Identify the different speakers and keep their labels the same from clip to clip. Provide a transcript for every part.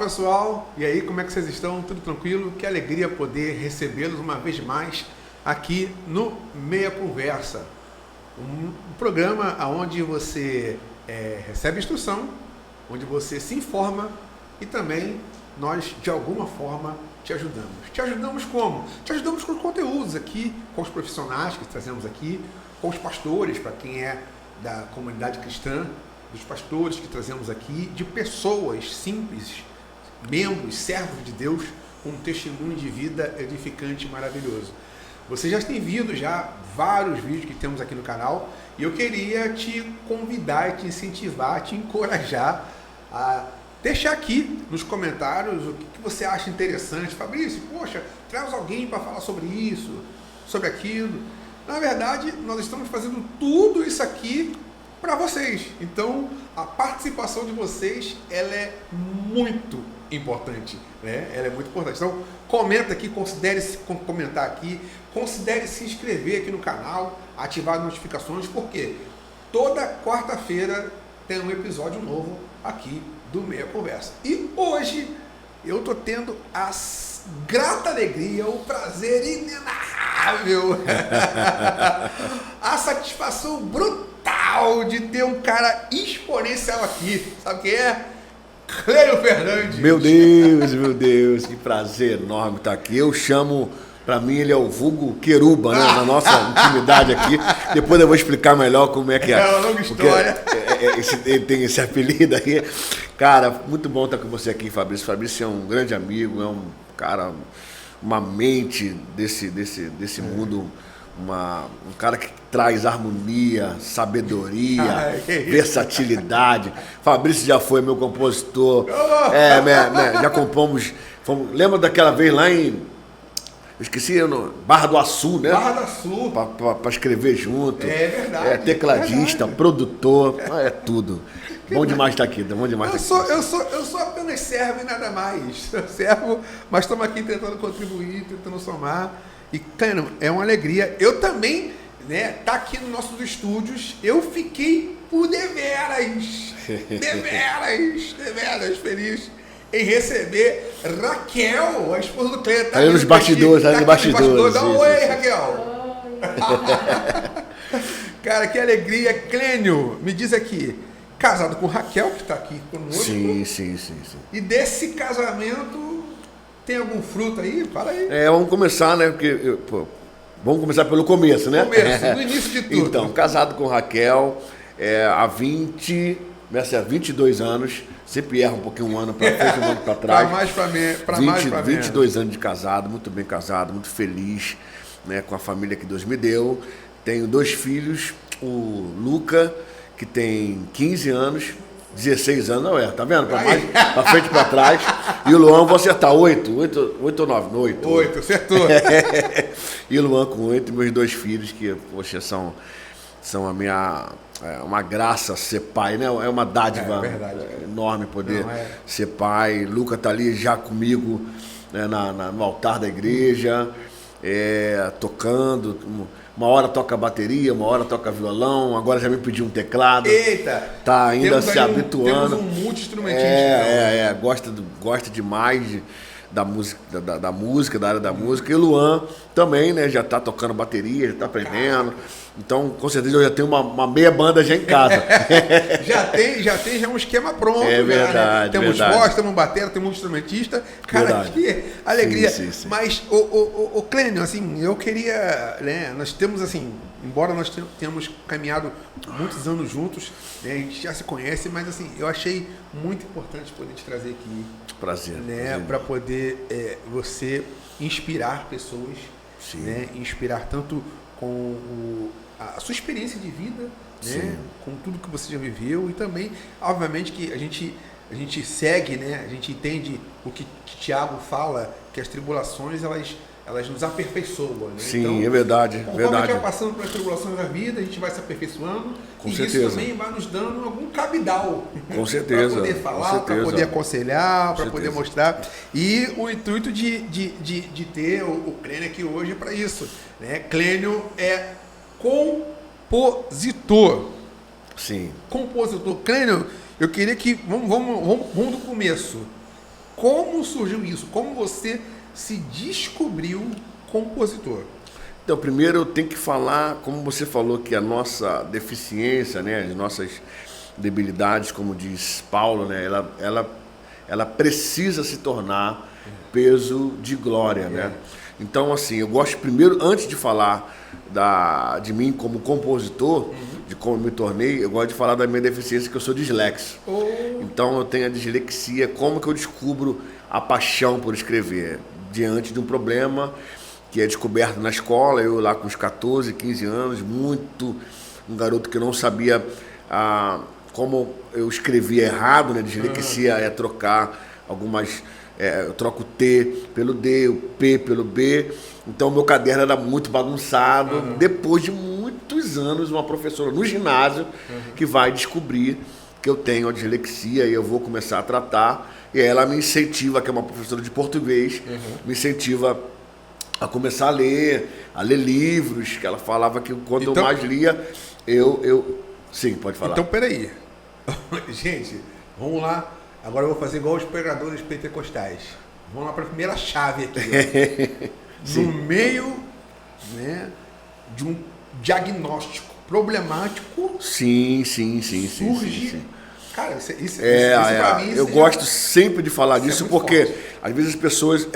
Speaker 1: pessoal, e aí, como é que vocês estão? Tudo tranquilo? Que alegria poder recebê-los uma vez mais aqui no Meia Conversa, um programa onde você recebe instrução, onde você se informa e também nós, de alguma forma, te ajudamos. Te ajudamos como? Te ajudamos com os conteúdos aqui, com os profissionais que trazemos aqui, com os pastores, para quem é da comunidade cristã, dos pastores que trazemos aqui, de pessoas simples, membros, servos de Deus, com um testemunho de vida edificante e maravilhoso. Você já tem visto vários vídeos que temos aqui no canal e eu queria te convidar, te incentivar, te encorajar a deixar aqui nos comentários o que você acha interessante. Fabrício, poxa, traz alguém para falar sobre isso, sobre aquilo. Na verdade, nós estamos fazendo tudo isso aqui para vocês. Então, a participação de vocês, ela é muito importante, né? Ela é muito importante. Então, comenta aqui, considere se comentar aqui, considere se inscrever aqui no canal, ativar as notificações, porque toda quarta-feira tem um episódio novo aqui do Meia Conversa. E hoje eu tô tendo a grata alegria, o prazer inenarrável, a satisfação brutal de ter um cara exponencial aqui. Sabe quem é? Clênio Fernandes.
Speaker 2: Meu Deus, que prazer enorme estar aqui. Eu chamo, pra mim ele é o vulgo Queruba, né? Na nossa intimidade aqui. Depois eu vou explicar melhor como é que é.
Speaker 1: É uma longa história.
Speaker 2: Ele tem esse apelido aí. Cara, muito bom estar com você aqui, Fabrício. Fabrício é um grande amigo, é um cara, uma mente desse mundo, um cara que traz harmonia, sabedoria, versatilidade. Fabrício já foi meu compositor. Já compomos. Lembra daquela vez lá em... Eu esqueci, Barra do Açu, né?
Speaker 1: Barra do Açu.
Speaker 2: Para escrever junto.
Speaker 1: É verdade.
Speaker 2: Tecladista,
Speaker 1: verdade.
Speaker 2: Produtor, é tudo. Bom demais estar aqui, bom demais estar aqui.
Speaker 1: Eu sou apenas servo e nada mais. Servo, mas estamos aqui tentando contribuir, tentando somar. E, cara, é uma alegria. Eu também, né, tá aqui nos nossos estúdios, eu fiquei por deveras feliz em receber Raquel, a esposa do Clênio.
Speaker 2: Tá aí nos bastidores, tá aí nos bastidores.
Speaker 1: Dá um oi, Raquel. Cara, que alegria. Clênio, me diz aqui, casado com Raquel, que está aqui conosco.
Speaker 2: Sim.
Speaker 1: E desse casamento, tem algum fruto aí? Fala aí.
Speaker 2: Vamos começar, né? Porque, vamos começar pelo começo, né?
Speaker 1: No início de tudo.
Speaker 2: Então, casado com Raquel há 22 anos. Sempre erra um pouquinho, um ano para frente, um ano para trás.
Speaker 1: Para mais para
Speaker 2: 22 anos de casado, muito bem casado, muito feliz, né, com a família que Deus me deu. Tenho 2 filhos, o Luca, que tem 15 anos, 16 anos, tá vendo? Para frente e para trás. E o Luan, vou acertar, 8 ou 9? 8,
Speaker 1: acertou.
Speaker 2: E o Luan com 8, meus 2 filhos, que, poxa, são uma graça ser pai, né? É uma dádiva enorme poder ser pai. Luca tá ali já comigo, né, no altar da igreja, tocando. Uma hora toca bateria, uma hora toca violão, agora já me pediu um teclado.
Speaker 1: Eita!
Speaker 2: Tá ainda se habituando.
Speaker 1: Temos um multi-instrumentista.
Speaker 2: Gosta demais da música, da área da música. E o Luan também, né? Já tá tocando bateria, já tá aprendendo. Então, com certeza, eu já tenho uma meia banda já em casa.
Speaker 1: já tem um esquema pronto.
Speaker 2: É verdade.
Speaker 1: Né? Temos voz, temos batera, temos instrumentista. Cara, que alegria.
Speaker 2: Sim.
Speaker 1: Mas, o Clênio, assim, eu queria, né? Nós temos, assim, embora nós tenhamos caminhado muitos anos juntos, né, a gente já se conhece, mas, assim, eu achei muito importante poder te trazer aqui.
Speaker 2: Prazer.
Speaker 1: Né, para poder você inspirar pessoas, né, inspirar tanto com a sua experiência de vida, né, com tudo que você já viveu, e também, obviamente, que a gente segue, né, a gente entende o que Tiago fala, que as tribulações, elas nos aperfeiçoam. Né?
Speaker 2: Sim,
Speaker 1: então,
Speaker 2: é verdade.
Speaker 1: Conforme a gente vai passando pelas tribulações da vida, a gente vai se aperfeiçoando.
Speaker 2: Com
Speaker 1: e
Speaker 2: certeza.
Speaker 1: Isso também vai nos dando algum cabidal.
Speaker 2: Com certeza.
Speaker 1: Para poder falar, para poder aconselhar, para poder mostrar. E o intuito de ter o Clênio aqui hoje é para isso. Né? Clênio é compositor.
Speaker 2: Sim.
Speaker 1: Compositor. Clênio, eu queria que... Vamos do começo. Como surgiu isso? Como você se descobriu compositor?
Speaker 2: Então, primeiro eu tenho que falar, como você falou, que a nossa deficiência, né, as nossas debilidades, como diz Paulo, né, ela precisa se tornar peso de glória, né? Então, assim, eu gosto primeiro, antes de falar de mim como compositor, de como eu me tornei, eu gosto de falar da minha deficiência, que eu sou dislexo. Então, eu tenho a dislexia, como que eu descubro a paixão por escrever? Diante de um problema que é descoberto na escola, eu lá com uns 14, 15 anos, um garoto que não sabia como eu escrevia errado, né? Dislexia é trocar algumas... eu troco o T pelo D, o P pelo B, então meu caderno era muito bagunçado. Depois de muitos anos, uma professora no ginásio que vai descobrir que eu tenho a dislexia e eu vou começar a tratar, e ela me incentiva, que é uma professora de português, me incentiva a começar a ler livros, que ela falava que quanto eu mais lia, Sim, pode falar.
Speaker 1: Então, peraí. Gente, vamos lá. Agora eu vou fazer igual os pregadores pentecostais. Vamos lá para a primeira chave aqui. No meio, né, de um diagnóstico problemático.
Speaker 2: Sim.
Speaker 1: Surge. Cara, isso
Speaker 2: pra mim... Eu gosto sempre de falar disso, porque forte. Às vezes as pessoas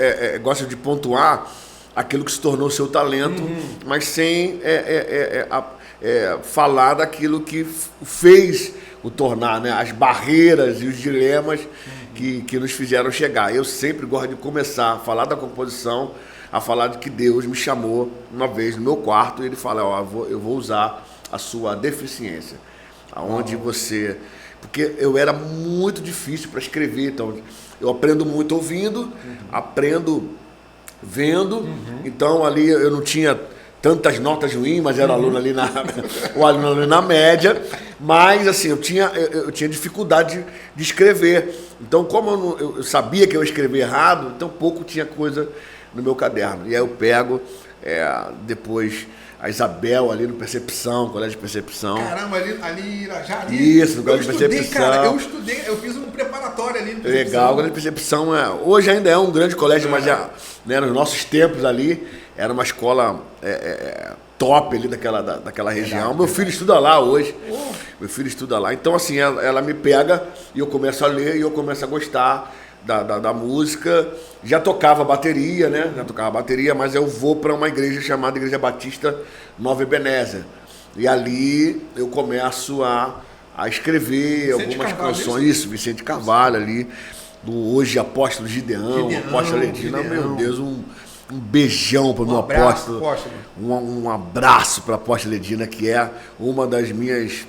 Speaker 2: gostam de pontuar aquilo que se tornou seu talento, mas sem falar daquilo que fez o tornar, né? As barreiras e os dilemas que nos fizeram chegar. Eu sempre gosto de começar a falar da composição, a falar de que Deus me chamou uma vez no meu quarto e ele fala, eu vou usar a sua deficiência, aonde você... Porque eu era muito difícil para escrever, então eu aprendo muito ouvindo, aprendo vendo, então ali eu não tinha tantas notas ruins, mas era aluno ali o aluno ali na média, mas assim, eu tinha dificuldade de escrever, então como eu sabia que eu ia escrever errado, então pouco tinha coisa no meu caderno, e aí eu pego depois a Isabel ali no Percepção, Colégio de Percepção.
Speaker 1: Caramba, ali já ali.
Speaker 2: Isso, no Colégio de Percepção.
Speaker 1: Cara, eu estudei, eu fiz um preparatório ali no Percepção.
Speaker 2: Legal, o Colégio de Percepção hoje ainda é um grande colégio, mas já, né, nos nossos tempos ali, era uma escola top ali daquela região. Meu filho estuda lá hoje. Meu filho estuda lá. Então, assim, ela me pega e eu começo a ler e eu começo a gostar da música. Já tocava bateria, né? Mas eu vou para uma igreja chamada Igreja Batista Nova Ebenezer. E ali eu começo a escrever Vicente algumas
Speaker 1: Carvalho,
Speaker 2: canções. Isso, Vicente Carvalho ali, do hoje apóstolo Gideão, apóstolo Ledina. Meu Deus, um beijão para o meu apóstolo. Um abraço para a apóstola Ledina, que é uma das minhas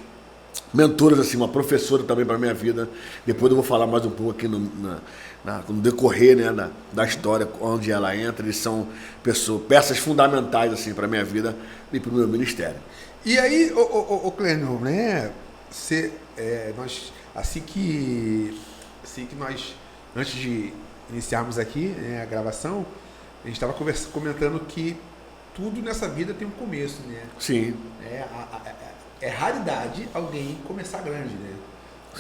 Speaker 2: mentoras, assim, uma professora também para a minha vida. Depois eu vou falar mais um pouco aqui no decorrer, né, da história, onde ela entra. Eles são peças fundamentais assim, para a minha vida e para o meu ministério.
Speaker 1: E aí, o Clênio, né, nós, assim que nós, antes de iniciarmos aqui, né, a gravação, a gente estava comentando que tudo nessa vida tem um começo, né?
Speaker 2: Sim.
Speaker 1: É raridade alguém começar grande, né?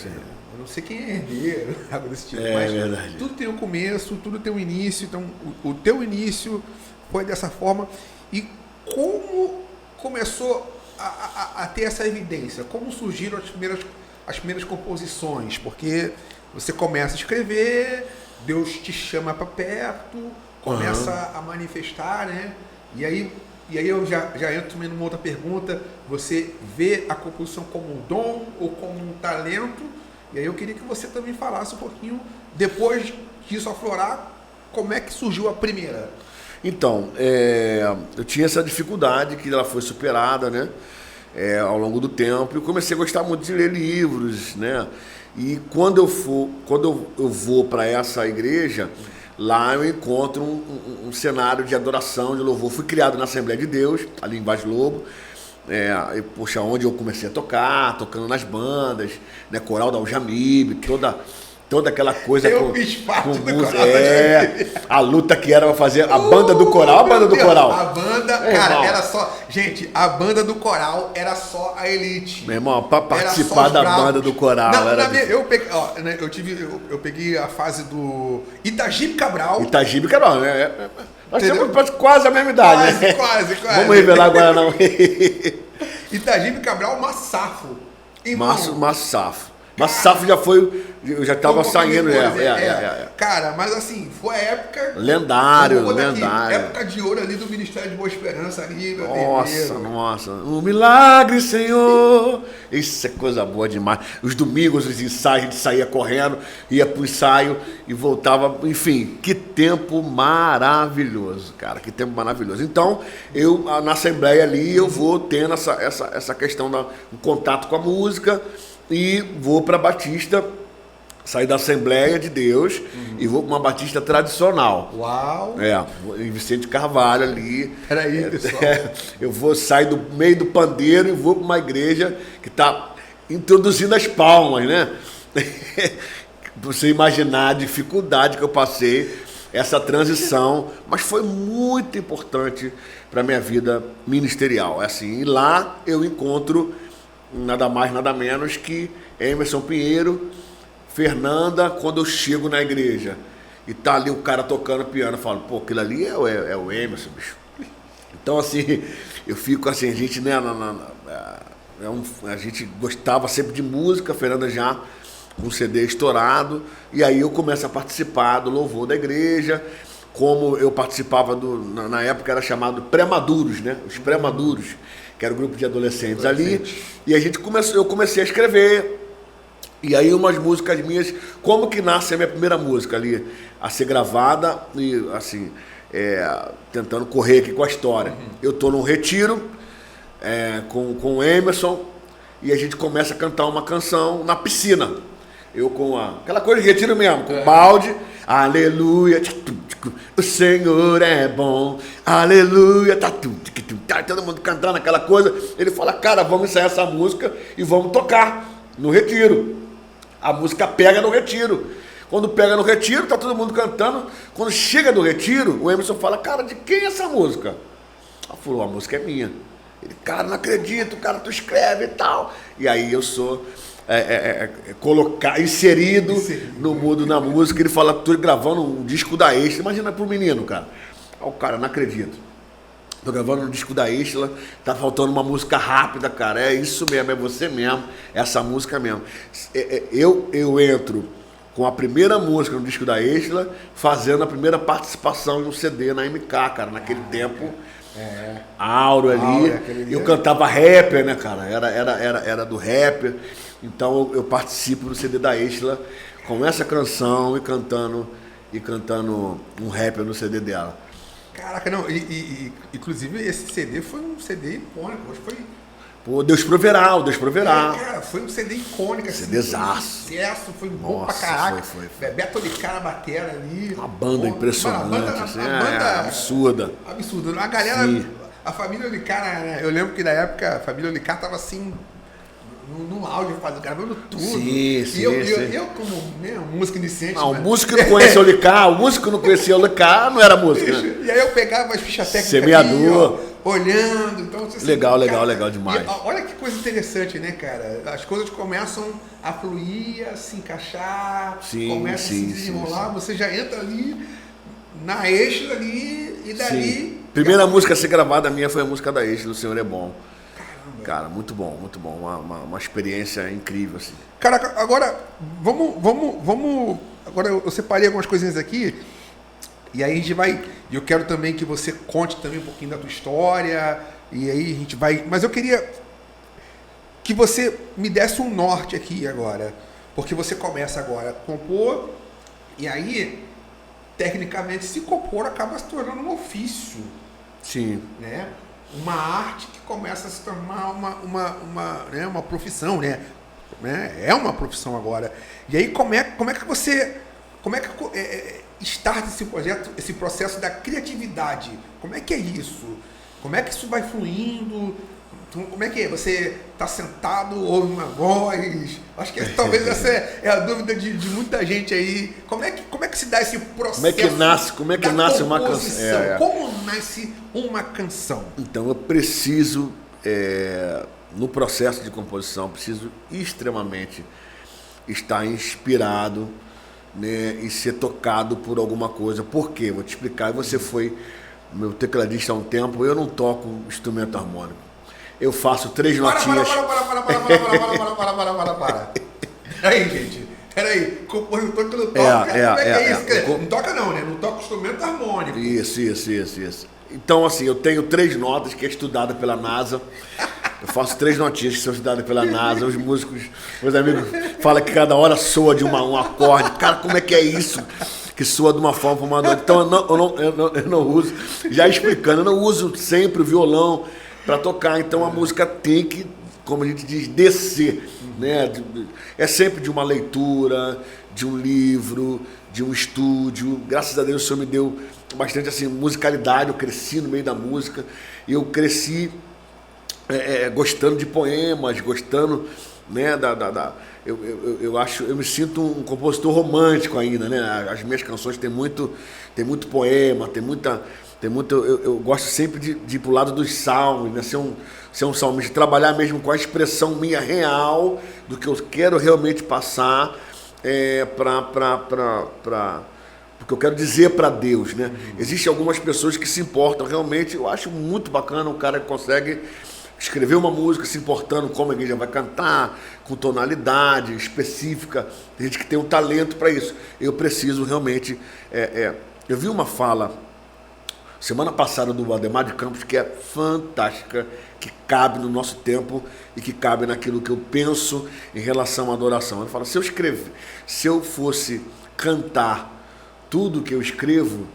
Speaker 1: Eu não sei quem é herdeiro, algo desse tipo, mas
Speaker 2: verdade.
Speaker 1: Tudo tem um começo, tudo tem um início, então o teu início foi dessa forma. E como começou a ter essa evidência? Como surgiram as primeiras composições? Porque você começa a escrever, Deus te chama para perto, começa a manifestar, né? E aí eu já entro também numa outra pergunta. Você vê a composição como um dom ou como um talento? E aí eu queria que você também falasse um pouquinho, depois disso aflorar, como é que surgiu a primeira?
Speaker 2: Então, eu tinha essa dificuldade que ela foi superada, né? Ao longo do tempo. Eu comecei a gostar muito de ler livros, né? E quando eu vou para essa igreja, lá eu encontro um cenário de adoração, de louvor. Fui criado na Assembleia de Deus, ali em Vaz Lobo, onde eu comecei a tocando nas bandas, né, coral da Aljamib, toda aquela coisa
Speaker 1: eu fiz parte do
Speaker 2: música.
Speaker 1: coral
Speaker 2: A luta que era pra fazer a banda do coral, a banda do coral.
Speaker 1: A banda, cara, era só... Gente, a banda do coral era só a elite.
Speaker 2: Meu irmão, pra participar da banda do coral.
Speaker 1: Eu peguei a fase do Itagibe Cabral.
Speaker 2: Itagibe Cabral, né? Nós temos quase a mesma idade, né?
Speaker 1: Quase.
Speaker 2: Vamos revelar agora não.
Speaker 1: Itagibe Cabral, Massafo.
Speaker 2: Massafo. Massafo já foi, eu já tava saindo.
Speaker 1: Cara, mas assim, foi a época...
Speaker 2: Lendário.
Speaker 1: Época de ouro ali do Ministério de Boa Esperança ali, meu
Speaker 2: Nossa. Um milagre, Senhor. Isso é coisa boa demais. Os domingos, os ensaios, a gente saía correndo, ia pro ensaio e voltava. Enfim, que tempo maravilhoso, cara. Que tempo maravilhoso. Então, eu, na Assembleia ali, eu vou tendo essa questão do contato com a música. E vou para Batista, sair da Assembleia de Deus e vou para uma Batista tradicional.
Speaker 1: Uau!
Speaker 2: Em Vicente Carvalho ali.
Speaker 1: Peraí, pessoal.
Speaker 2: Eu vou sair do meio do pandeiro e vou para uma igreja que está introduzindo as palmas, né? Para você imaginar a dificuldade que eu passei, essa transição, mas foi muito importante para a minha vida ministerial. Assim, e lá eu encontro nada mais, nada menos que Emerson Pinheiro, Fernanda. Quando eu chego na igreja e tá ali o cara tocando piano, eu falo, pô, aquilo ali é o Emerson, bicho. Então, assim, eu fico assim, a gente, né, a gente gostava sempre de música, a Fernanda já com um CD estourado, e aí eu começo a participar do louvor da igreja, como eu participava na época era chamado Pré-Maduros, né, os Pré-Maduros, que era um grupo de adolescentes ali, e eu comecei a escrever, e aí umas músicas minhas, como que nasce a minha primeira música ali, a ser gravada, e assim, tentando correr aqui com a história. Eu tô num retiro com o Emerson, e a gente começa a cantar uma canção na piscina, eu com aquela coisa de retiro mesmo, com balde, aleluia, o Senhor é bom, aleluia, todo mundo cantando aquela coisa. Ele fala, cara, vamos ensaiar essa música e vamos tocar no retiro. A música pega no retiro. Quando pega no retiro, tá todo mundo cantando. Quando chega do retiro, o Emerson fala, cara, de quem é essa música? Ela falou, a música é minha. Ele, cara, não acredito, cara, tu escreve e tal. E aí eu sou inserido no mundo da música. Ele fala, tô gravando um disco da Extra. Imagina pro menino, cara. Ó, o cara, não acredito. Tô gravando um disco da Extra, tá faltando uma música rápida, cara. É isso mesmo, é você mesmo, essa música mesmo. Eu entro com a primeira música no disco da Extra, fazendo a primeira participação em um CD na MK, cara, naquele tempo. Áureo ali. Eu cantava rapper, né, cara? Era do rapper. Então eu participo do CD da Extra com essa canção e cantando um rapper no CD dela.
Speaker 1: Caraca, não, inclusive esse CD foi um CD icônico, acho que foi...
Speaker 2: Pô, Deus proverá, o Deus proverá.
Speaker 1: Cara, foi um CD icônico, assim.
Speaker 2: CDzaço.
Speaker 1: Sucesso, foi bom pra caraca. Foi. Bebeto de cara batera ali.
Speaker 2: Uma banda impressionante,
Speaker 1: a banda
Speaker 2: absurda.
Speaker 1: Absurda. A galera, sim. A família Olicara, né? Eu lembro que na época a família Olicara tava assim... no áudio, gravando tudo.
Speaker 2: Sim.
Speaker 1: Eu como músico iniciante...
Speaker 2: O músico que não conhecia o Licar, o músico que não conhecia o Licar, não era músico, né?
Speaker 1: E aí eu pegava as fichas técnicas
Speaker 2: semeador,
Speaker 1: ali, olhando. Então, assim,
Speaker 2: legal demais.
Speaker 1: Olha que coisa interessante, né, cara? As coisas começam a fluir, a se encaixar, começa a se desenrolar, você já entra ali na Extra ali e dali...
Speaker 2: Sim. Primeira música a ser gravada minha foi a música da Extra, O Senhor é Bom. Cara, muito bom. Uma experiência incrível, assim.
Speaker 1: Cara, agora, vamos... Agora eu separei algumas coisinhas aqui, e aí a gente vai... Eu quero também que você conte também um pouquinho da tua história, e aí a gente vai... Mas eu queria que você me desse um norte aqui agora, porque você começa agora a compor, e aí, tecnicamente, se compor acaba se tornando um ofício.
Speaker 2: Sim.
Speaker 1: Né? Uma arte que começa a se tornar uma profissão, né? É uma profissão agora. E aí como é que você starta esse projeto, esse processo da criatividade? Como é que é isso? Como é que isso vai fluindo? Como é que é? Você está sentado, ouve uma voz? Acho que talvez essa é a dúvida de muita gente aí. Como é que se dá esse processo?
Speaker 2: Como é que nasce uma canção?
Speaker 1: Como nasce uma canção?
Speaker 2: Então eu preciso, no processo de composição, preciso extremamente estar inspirado, né, e ser tocado por alguma coisa. Por quê? Vou te explicar. Você foi meu tecladista há um tempo, eu não toco instrumento harmônico. Eu faço 3 notinhas.
Speaker 1: Para. Aí, gente. Peraí, compositor que não toca, é isso? Não toca não, né? Não toca instrumento harmônico.
Speaker 2: Isso. Então, assim, eu tenho 3 notas que é estudada pela NASA. Eu faço 3 notinhas que são estudadas pela NASA. Os músicos, meus amigos, falam que cada hora soa de um acorde. Cara, como é que é isso? Que soa de uma forma para uma outra. Então eu não uso, já explicando, eu não uso sempre o violão para tocar. Então a música tem que, como a gente diz, descer, né? É sempre de uma leitura, de um livro, de um estúdio. Graças a Deus o Senhor me deu bastante assim musicalidade. Eu cresci no meio da música. Eu cresci gostando de poemas, gostando, né, eu me sinto um compositor romântico ainda, né? As minhas canções tem muito poema, eu gosto sempre de ir pro lado dos salmos, né? Ser um salmista, trabalhar mesmo com a expressão minha real do que eu quero realmente passar porque eu quero dizer para Deus, né? Existem algumas pessoas que se importam realmente. Eu acho muito bacana o cara que consegue escrever uma música se importando como a igreja vai cantar, com tonalidade específica. Tem gente que tem um talento para isso. Eu preciso realmente... Eu vi uma fala semana passada do Ademar de Campos que é fantástica, que cabe no nosso tempo e que cabe naquilo que eu penso em relação à adoração. Ele fala, se eu fosse cantar tudo que eu escrevo,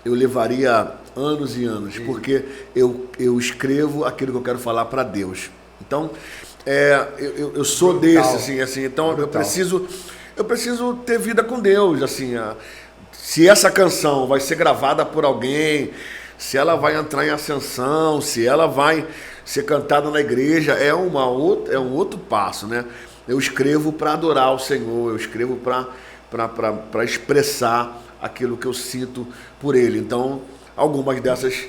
Speaker 2: eu levaria anos e anos, porque eu escrevo aquilo que eu quero falar para Deus. Então, eu sou desse, assim, então eu preciso ter vida com Deus, assim. Se essa canção vai ser gravada por alguém, se ela vai entrar em ascensão, se ela vai ser cantada na igreja, é um outro passo, né? Eu escrevo para adorar o Senhor, eu escrevo para expressar aquilo que eu sinto por Ele. Então, algumas dessas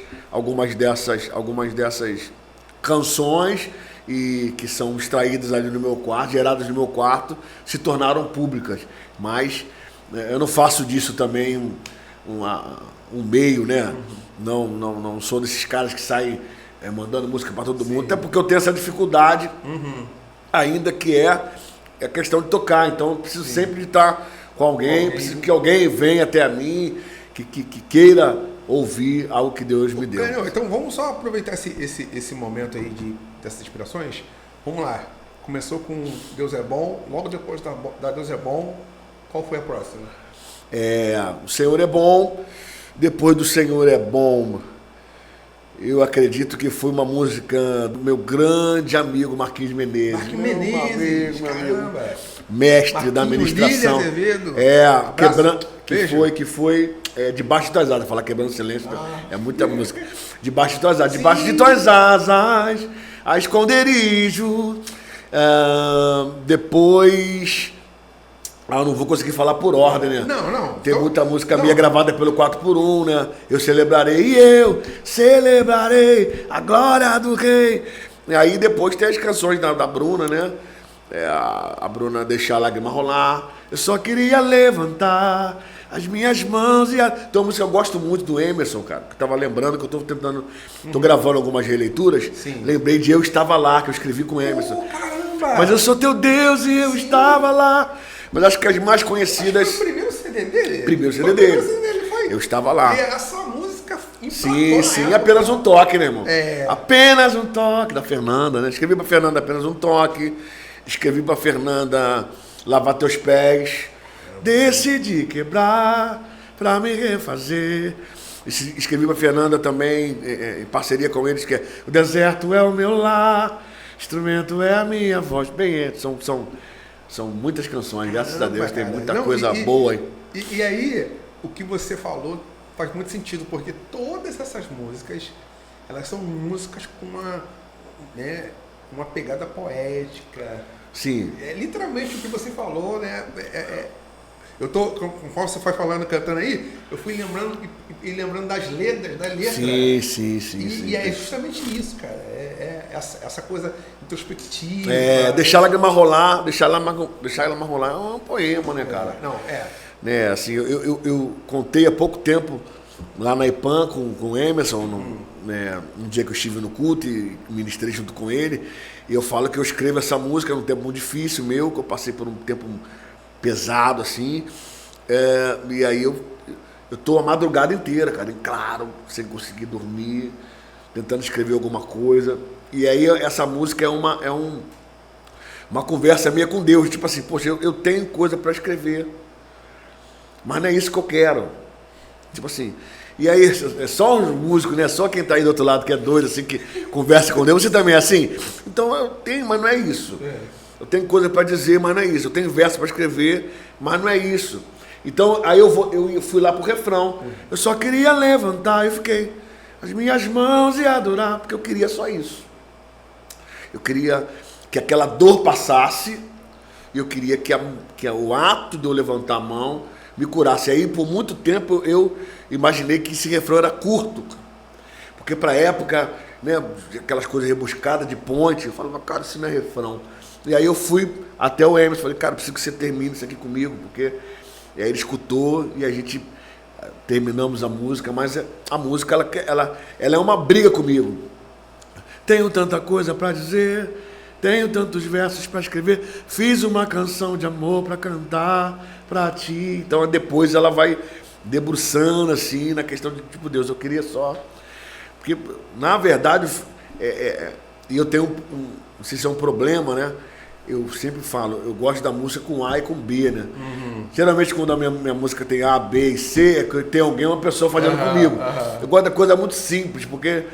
Speaker 2: canções e que são extraídas ali no meu quarto, geradas no meu quarto, se tornaram públicas. Mas eu não faço disso também um meio, né? Não sou desses caras que saem mandando música para todo mundo, até porque eu tenho essa dificuldade, ainda que é questão de tocar. Então eu preciso sempre de estar com alguém, preciso que alguém venha até a mim, que queira ouvir algo que Deus me deu.
Speaker 1: Então vamos só aproveitar esse momento aí dessas inspirações. Vamos lá. Começou com Deus é Bom, logo depois da Deus é Bom, qual foi a próxima?
Speaker 2: O Senhor é Bom. Depois do Senhor é Bom, eu acredito que foi uma música do meu grande amigo Marquinhos Menezes. Mestre Marquinhos da administração. Que foi Debaixo de Tuas Asas. Falar quebrando silêncio, é muita música. Debaixo de Tuas Asas. Debaixo de Tuas Asas, a esconderijo. Depois... eu não vou conseguir falar por ordem, né?
Speaker 1: Não.
Speaker 2: Tem muita música minha gravada pelo 4x1, né? Eu celebrarei a glória do rei. E aí depois tem as canções da Bruna, né? A Bruna Deixar a Lágrima Rolar. Eu só queria levantar as minhas mãos e... Então, a música eu gosto muito do Emerson, cara. Que eu tava lembrando que eu tô gravando algumas releituras. Sim. Lembrei de Eu Estava Lá, que eu escrevi com o Emerson.
Speaker 1: Caramba!
Speaker 2: Mas eu sou teu Deus e eu estava lá. Mas acho que as mais conhecidas...
Speaker 1: Foi o primeiro CD dele?
Speaker 2: Primeiro CD dele. Eu estava lá.
Speaker 1: E essa música
Speaker 2: Sim, apenas um toque, né, irmão? Apenas um toque, da Fernanda, né? Escrevi pra Fernanda Apenas um Toque. Escrevi pra Fernanda Lavar Teus Pés. Decidi quebrar pra me refazer. Escrevi pra Fernanda também, em parceria com eles, que é O Deserto é o meu lar, instrumento é a minha voz. Bem, são muitas canções, graças a Deus, tem muita coisa boa aí.
Speaker 1: E aí, o que você falou faz muito sentido, porque todas essas músicas, elas são músicas com né, uma pegada poética.
Speaker 2: Sim.
Speaker 1: É literalmente o que você falou, né? Eu tô, conforme você foi falando, cantando aí, eu fui lembrando e lembrando das letras, da letra.
Speaker 2: Sim.
Speaker 1: E é justamente isso, cara. Essa coisa introspectiva.
Speaker 2: Deixar a lágrima rolar, deixar ela rolar é um poema, né, cara?
Speaker 1: Não,
Speaker 2: Né, assim, eu contei há pouco tempo lá na IPAM com o Emerson, né, um dia que eu estive no culto e ministrei junto com ele, e eu falo que eu escrevo essa música num tempo muito difícil meu, que eu passei por um tempo pesado, assim, e aí eu tô a madrugada inteira, cara, em claro, sem conseguir dormir, tentando escrever alguma coisa, e aí essa música é uma conversa minha com Deus, tipo assim, poxa, eu tenho coisa para escrever, mas não é isso que eu quero, tipo assim. E aí, é só os músicos, né? Só quem tá aí do outro lado que é doido, assim, que conversa com Deus, você também é assim? Então eu tenho, mas não é isso. Eu tenho coisa para dizer, mas não é isso. Eu tenho verso para escrever, mas não é isso. Então aí eu fui lá pro refrão. Eu só queria levantar e fiquei as minhas mãos e adorar, porque eu queria só isso. Eu queria que aquela dor passasse, e eu queria que o ato de eu levantar a mão me curasse. Aí por muito tempo eu imaginei que esse refrão era curto, porque para a época, né, aquelas coisas rebuscadas de ponte, eu falava, cara, isso não é refrão. E aí eu fui até o Emerson, falei, cara, preciso que você termine isso aqui comigo, porque... E aí ele escutou e a gente terminamos a música, mas a música ela é uma briga comigo. Tenho tanta coisa para dizer, tenho tantos versos para escrever, fiz uma canção de amor para cantar para ti. Então depois ela vai debruçando assim na questão de tipo, Deus, eu queria só, porque na verdade e eu tenho não sei se é um problema, né? Eu sempre falo, eu gosto da música com A e com B, né? Geralmente quando a minha música tem A, B e C, é que tem alguém, uma pessoa fazendo comigo. Eu gosto da coisa muito simples, porque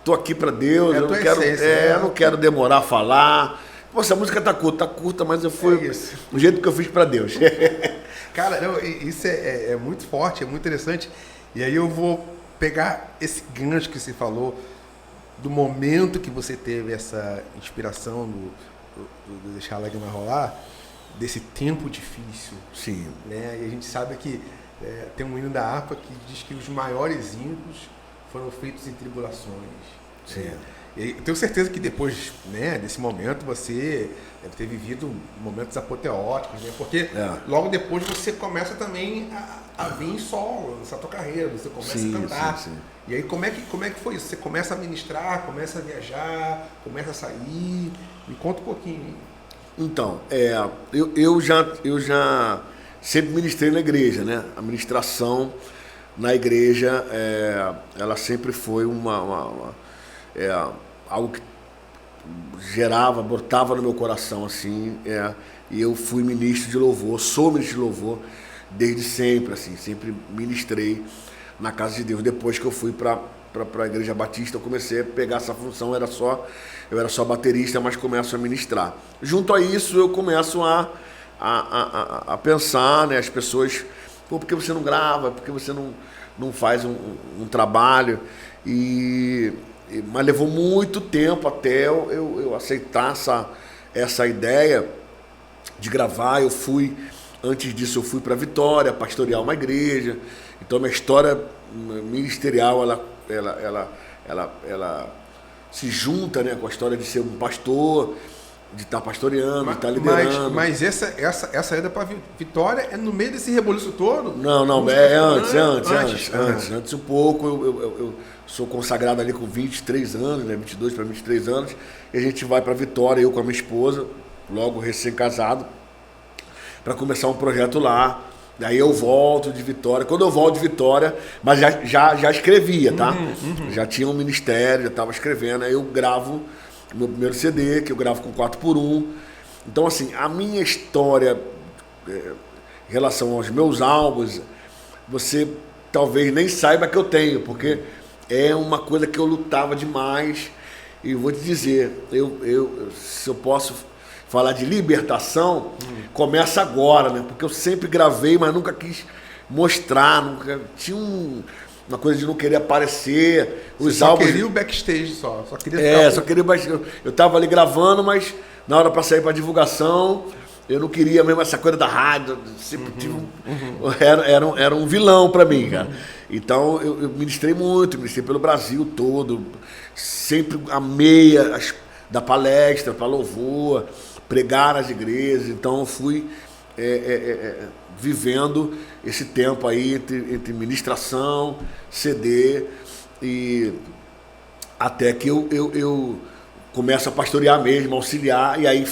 Speaker 2: tô aqui para Deus, eu não quero, eu não quero demorar a falar. Poxa, a música tá curta, mas eu fui do jeito que eu fiz para Deus.
Speaker 1: Cara, não, isso é muito forte, é muito interessante. E aí eu vou pegar esse gancho que você falou, do momento que você teve essa inspiração do deixar a lágrima rolar, desse tempo difícil.
Speaker 2: Sim.
Speaker 1: Né? E a gente sabe que tem um hino da harpa que diz que os maiores hinos foram feitos em tribulações.
Speaker 2: Sim.
Speaker 1: E eu tenho certeza que depois, né, desse momento você deve ter vivido momentos apoteóticos, né? Porque logo depois você começa também a vir em solo nessa tua carreira, você começa a cantar. Sim. E aí como é que foi isso? Você começa a ministrar, começa a viajar, começa a sair. Me conta um pouquinho.
Speaker 2: Então, eu já sempre ministrei na igreja, né? A ministração na igreja, ela sempre foi algo que brotava no meu coração, assim, e eu fui ministro de louvor, sou ministro de louvor desde sempre, assim, sempre ministrei na casa de Deus. Depois que eu fui para a Igreja Batista, eu comecei a pegar essa função, eu era só baterista, mas começo a ministrar. Junto a isso, eu começo a pensar, né, as pessoas, por que você não grava, por que você não faz um trabalho, mas levou muito tempo até eu aceitar essa ideia de gravar. Antes disso eu fui para Vitória, pastorear uma igreja, então minha história ministerial, ela se junta, né, com a história de ser um pastor, de estar pastoreando, de estar liderando.
Speaker 1: Mas essa ida para Vitória é no meio desse rebuliço todo?
Speaker 2: Não, é antes um pouco. Eu sou consagrado ali com 23 anos, né, 22 para 23 anos, e a gente vai para Vitória, eu com a minha esposa, logo recém-casado, para começar um projeto lá. Daí eu volto de Vitória. Quando eu volto de Vitória, mas já escrevia, tá? Já tinha um ministério, já estava escrevendo. Aí eu gravo o meu primeiro CD, que eu gravo com 4x1. Então, assim, a minha história em relação aos meus álbuns, você talvez nem saiba que eu tenho, porque é uma coisa que eu lutava demais. E vou te dizer, se eu posso falar de libertação, começa agora, né? Porque eu sempre gravei, mas nunca quis mostrar, nunca tinha uma coisa de não querer aparecer. Os
Speaker 1: Só
Speaker 2: álbuns.
Speaker 1: queria o backstage só queria
Speaker 2: Só queria. Eu tava ali gravando, mas na hora para sair para divulgação, eu não queria mesmo essa coisa da rádio. Sempre tive era um vilão para mim, cara. Então eu ministrei muito, ministrei pelo Brasil todo. Sempre amei da palestra para louvor, pregar nas igrejas. Então eu fui vivendo esse tempo aí entre ministração, CD e até que eu começo a pastorear mesmo, auxiliar, e aí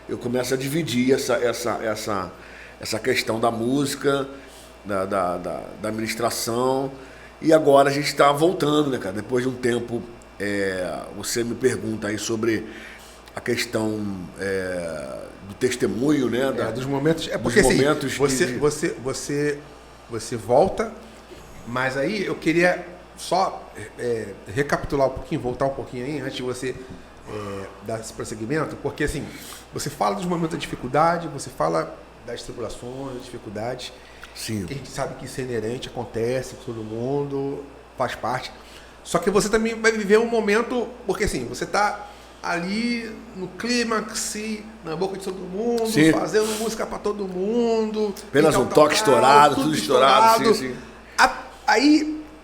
Speaker 2: eu começo a dividir essa questão da música, da ministração, e agora a gente está voltando, né, cara? Depois de um tempo, você me pergunta aí sobre a questão do testemunho, né?
Speaker 1: Dos momentos. Porque
Speaker 2: dos
Speaker 1: assim,
Speaker 2: momentos
Speaker 1: você volta, mas aí eu queria só recapitular um pouquinho, voltar um pouquinho aí, antes de você dar esse prosseguimento, porque assim, você fala dos momentos da dificuldade, você fala das tribulações, das dificuldades.
Speaker 2: Sim.
Speaker 1: A gente sabe que isso é inerente, acontece com todo mundo, faz parte. Só que você também vai viver um momento, porque assim, você está ali no clímax, na boca de todo mundo,
Speaker 2: sim,
Speaker 1: fazendo música para todo mundo.
Speaker 2: Apenas um toque estourado, tudo estourado. Sim, sim.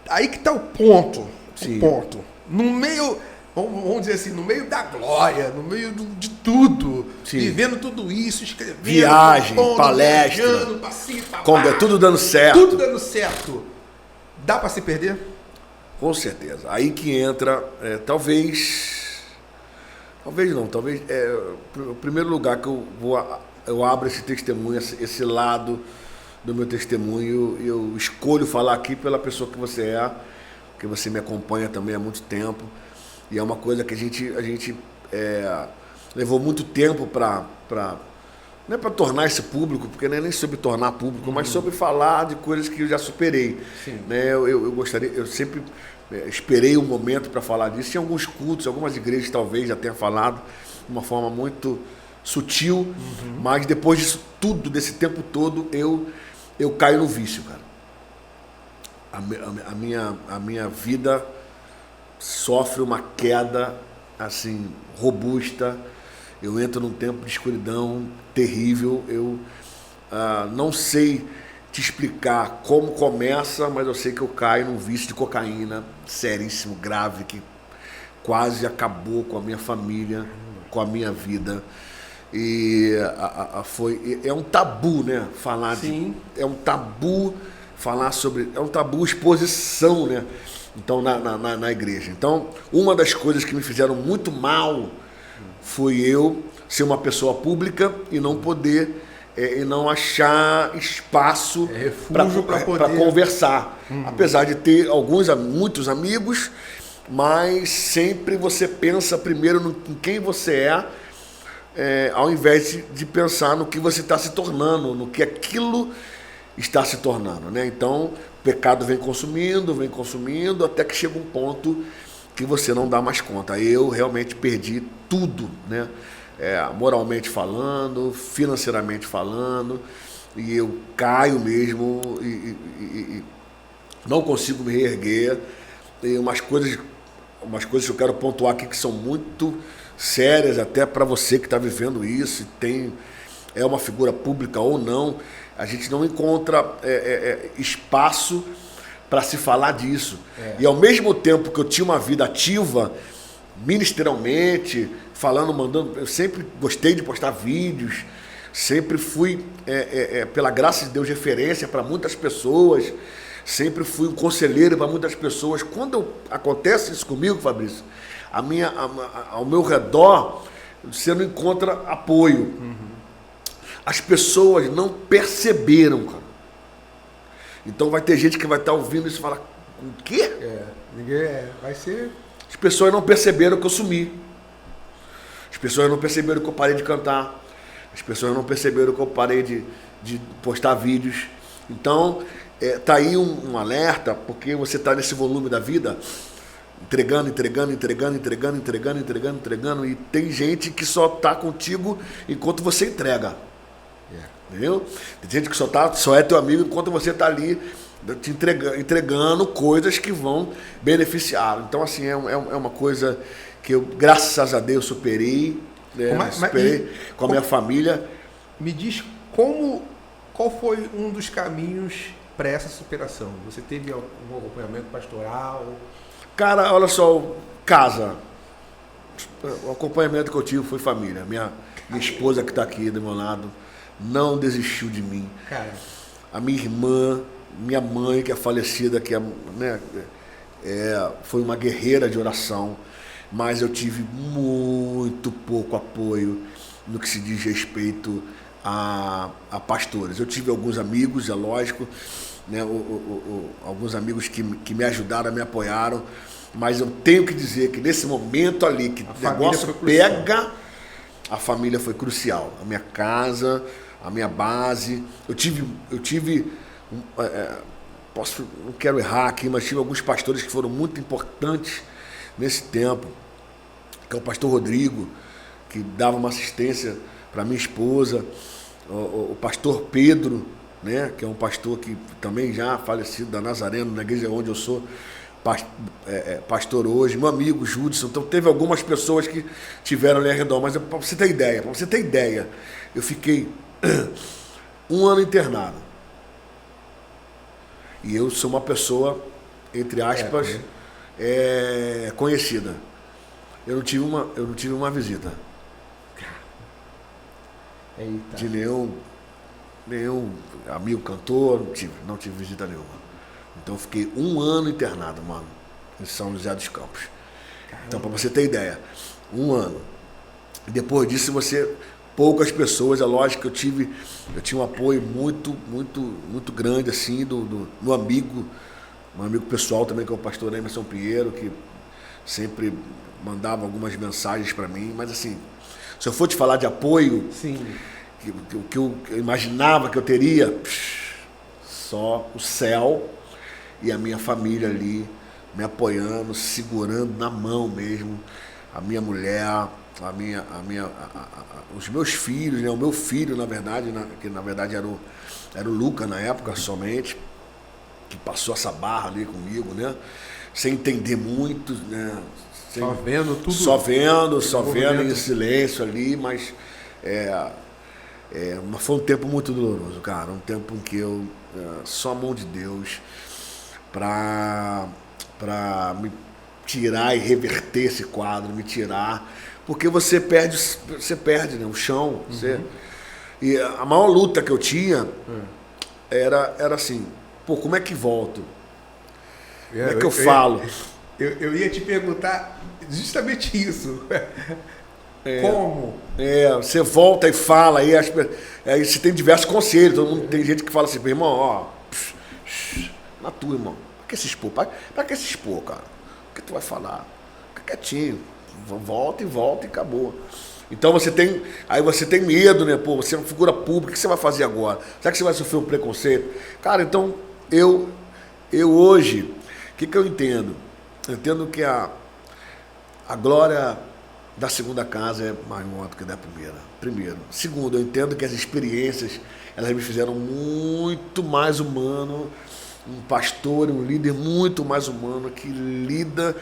Speaker 1: Aí que está o ponto.
Speaker 2: Sim.
Speaker 1: O ponto. No meio, vamos dizer assim, no meio da glória, no meio de tudo, sim, vivendo tudo isso, escrevendo,
Speaker 2: viagem, palestra,
Speaker 1: viajando, passinho,
Speaker 2: tudo dando certo.
Speaker 1: Tudo dando certo. Dá para se perder?
Speaker 2: Com certeza. Aí que entra, talvez não, talvez o primeiro lugar que eu abro esse testemunho, esse lado do meu testemunho, eu escolho falar aqui pela pessoa que você é, que você me acompanha também há muito tempo, e é uma coisa que a gente levou muito tempo para não é para tornar esse público, porque não é nem sobre tornar público, mas sobre falar de coisas que eu já superei. Né? Eu gostaria, eu sempre esperei um momento para falar disso. Em alguns cultos, algumas igrejas talvez já tenha falado de uma forma muito sutil, mas depois disso tudo, desse tempo todo, eu caio no vício, cara. A minha vida sofre uma queda assim robusta. Eu entro num tempo de escuridão terrível. Eu não sei te explicar como começa, mas eu sei que eu caio num vício de cocaína seríssimo, grave, que quase acabou com a minha família, com a minha vida. E é um tabu, né? Falar
Speaker 1: sim,
Speaker 2: é um tabu falar sobre, é um tabu exposição, né? Então na igreja. Então, uma das coisas que me fizeram muito mal foi eu ser uma pessoa pública e não poder e não achar espaço para conversar. Apesar de ter muitos amigos, mas sempre você pensa primeiro em quem você ao invés de pensar no que você está se tornando, no que aquilo está se tornando, né? Então, o pecado vem consumindo, até que chega um ponto que você não dá mais conta. Eu realmente perdi tudo, né? Moralmente falando, financeiramente falando, e eu caio mesmo e não consigo me reerguer. E umas coisas que eu quero pontuar aqui que são muito sérias, até para você que está vivendo isso, é uma figura pública ou não, a gente não encontra espaço para se falar disso. E ao mesmo tempo que eu tinha uma vida ativa, ministerialmente, falando, mandando, eu sempre gostei de postar vídeos, sempre fui, pela graça de Deus, referência para muitas pessoas, sempre fui um conselheiro para muitas pessoas. Quando acontece isso comigo, Fabrício, ao meu redor, você não encontra apoio. As pessoas não perceberam, cara. Então vai ter gente que vai estar ouvindo isso e falar, o quê?
Speaker 1: Vai ser...
Speaker 2: As pessoas não perceberam que eu sumi. As pessoas não perceberam que eu parei de cantar. As pessoas não perceberam que eu parei de postar vídeos. Então, tá aí um alerta, porque você está nesse volume da vida, entregando, e tem gente que só está contigo enquanto você entrega. Entendeu? Tem gente que só é teu amigo enquanto você está ali entregando coisas que vão beneficiar. Então, assim, é uma coisa que eu, graças a Deus, superei, né? Superei com a minha família.
Speaker 1: Me diz qual foi um dos caminhos para essa superação? Você teve algum acompanhamento pastoral?
Speaker 2: Cara, olha só, casa. O acompanhamento que eu tive foi família. Minha esposa que está aqui do meu lado não desistiu de mim.
Speaker 1: Cara.
Speaker 2: A minha irmã, minha mãe que é falecida, que foi uma guerreira de oração, mas eu tive muito pouco apoio no que se diz respeito a pastores. Eu tive alguns amigos, é lógico, né, alguns amigos que me ajudaram, me apoiaram, mas eu tenho que dizer que nesse momento ali, que o negócio pega, a família foi crucial. A minha casa, a minha base. Eu tive não quero errar aqui, mas tive alguns pastores que foram muito importantes nesse tempo, que é o pastor Rodrigo, que dava uma assistência para minha esposa, o pastor Pedro, né, que é um pastor que também já falecido, da Nazareno, na igreja onde eu sou pastor hoje, meu amigo Judson. Então teve algumas pessoas que tiveram ali ao redor, mas para você ter ideia, eu fiquei 1 ano internado. E eu sou uma pessoa, entre aspas, conhecida. Eu não tive uma visita.
Speaker 1: Eita.
Speaker 2: De nenhum amigo cantor, não tive visita nenhuma. Então eu fiquei 1 ano internado, mano, em São José dos Campos. Caramba. Então, para você ter ideia, 1 ano. E depois disso, poucas pessoas, é lógico que eu tinha um apoio muito grande, assim, do meu amigo, um amigo pessoal também, que é o pastor Emerson Pinheiro, que sempre mandava algumas mensagens para mim, mas assim, se eu for te falar de apoio,
Speaker 1: sim,
Speaker 2: que eu imaginava que eu teria, só o céu e a minha família ali me apoiando, segurando na mão mesmo, a minha mulher, os meus filhos, né? O meu filho, na verdade, que na verdade era o Luca na época somente, que passou essa barra ali comigo, né? Sem entender muito, né?
Speaker 1: Só vendo tudo.
Speaker 2: Só vendo em silêncio ali, mas foi um tempo muito doloroso, cara. Um tempo em que eu, só a mão de Deus para me tirar e reverter esse quadro, me tirar, porque você perde, né, o chão. Uhum. E a maior luta que eu tinha era assim, como é que volto? Como é que eu falo?
Speaker 1: Eu ia te perguntar justamente isso. Como?
Speaker 2: Você volta e fala, aí você tem diversos conselhos, todo mundo, tem gente que fala assim, irmão, na tua, irmão, pra que se expor? Pra que se expor, cara? O que tu vai falar? Fica quietinho, volta e acabou. Então você tem medo, né? Você é uma figura pública, o que você vai fazer agora? Será que você vai sofrer um preconceito? Cara, então eu hoje, o que eu entendo? Eu entendo que a glória da segunda casa é mais maior do que da primeira. Primeiro. Segundo, eu entendo que as experiências, elas me fizeram muito mais humano, um pastor, um líder muito mais humano, que lida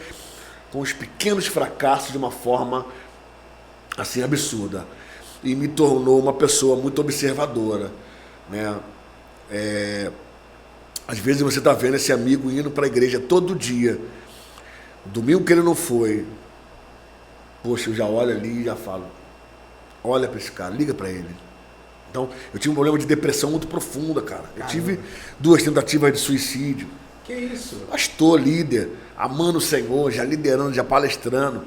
Speaker 2: com os pequenos fracassos de uma forma assim absurda. E me tornou uma pessoa muito observadora, né? Às vezes você está vendo esse amigo indo para a igreja todo dia. Domingo que ele não foi, poxa, eu já olho ali e já falo, olha para esse cara, liga para ele. Então, eu tive um problema de depressão muito profunda, cara. Eu tive 2 tentativas de suicídio.
Speaker 1: Que isso?
Speaker 2: Pastor, líder, amando o Senhor, já liderando, já palestrando.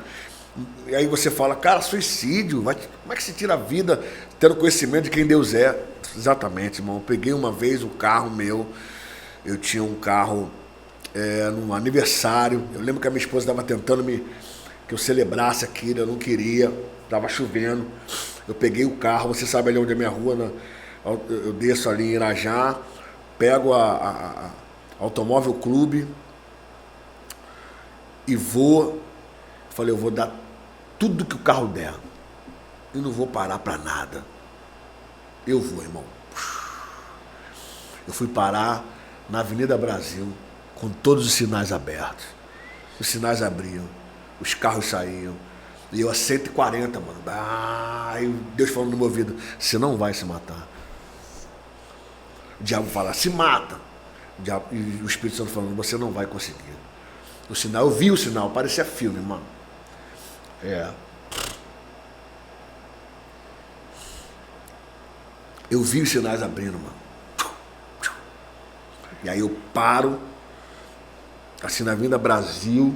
Speaker 2: E aí você fala, cara, suicídio, como é que se tira a vida tendo conhecimento de quem Deus é? Exatamente, irmão. Eu peguei uma vez um carro meu, eu tinha um carro num aniversário. Eu lembro que a minha esposa estava tentando que eu celebrasse aquilo, eu não queria, estava chovendo. Eu peguei o carro, você sabe ali onde é a minha rua, eu desço ali em Irajá, pego a Automóvel Clube e falei, eu vou dar tudo que o carro der. E não vou parar para nada. Eu vou, irmão. Eu fui parar na Avenida Brasil, com todos os sinais abertos. Os sinais abriam, os carros saíam. E eu a 140, mano. E Deus falando no meu ouvido, você não vai se matar. O diabo fala, se mata. E o Espírito Santo falando, você não vai conseguir. O sinal, eu vi o sinal, parecia filme, mano. Eu vi os sinais abrindo, mano. E aí eu paro, assim, na Avenida Brasil,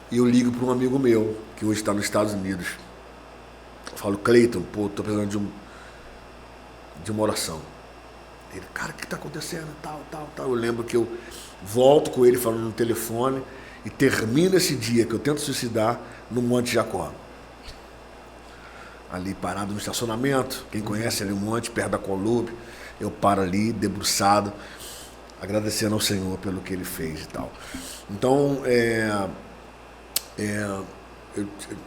Speaker 2: e eu ligo para um amigo meu, que hoje está nos Estados Unidos. Eu falo, Cleiton, pô, tô precisando de uma oração. Ele, cara, o que está acontecendo? Tal. Eu lembro que eu volto com ele falando no telefone e termino esse dia que eu tento suicidar no Monte Jacó. Ali parado no estacionamento, quem conhece ali o monte, perto da Colube, eu paro ali, debruçado, agradecendo ao Senhor pelo que Ele fez e tal. Então,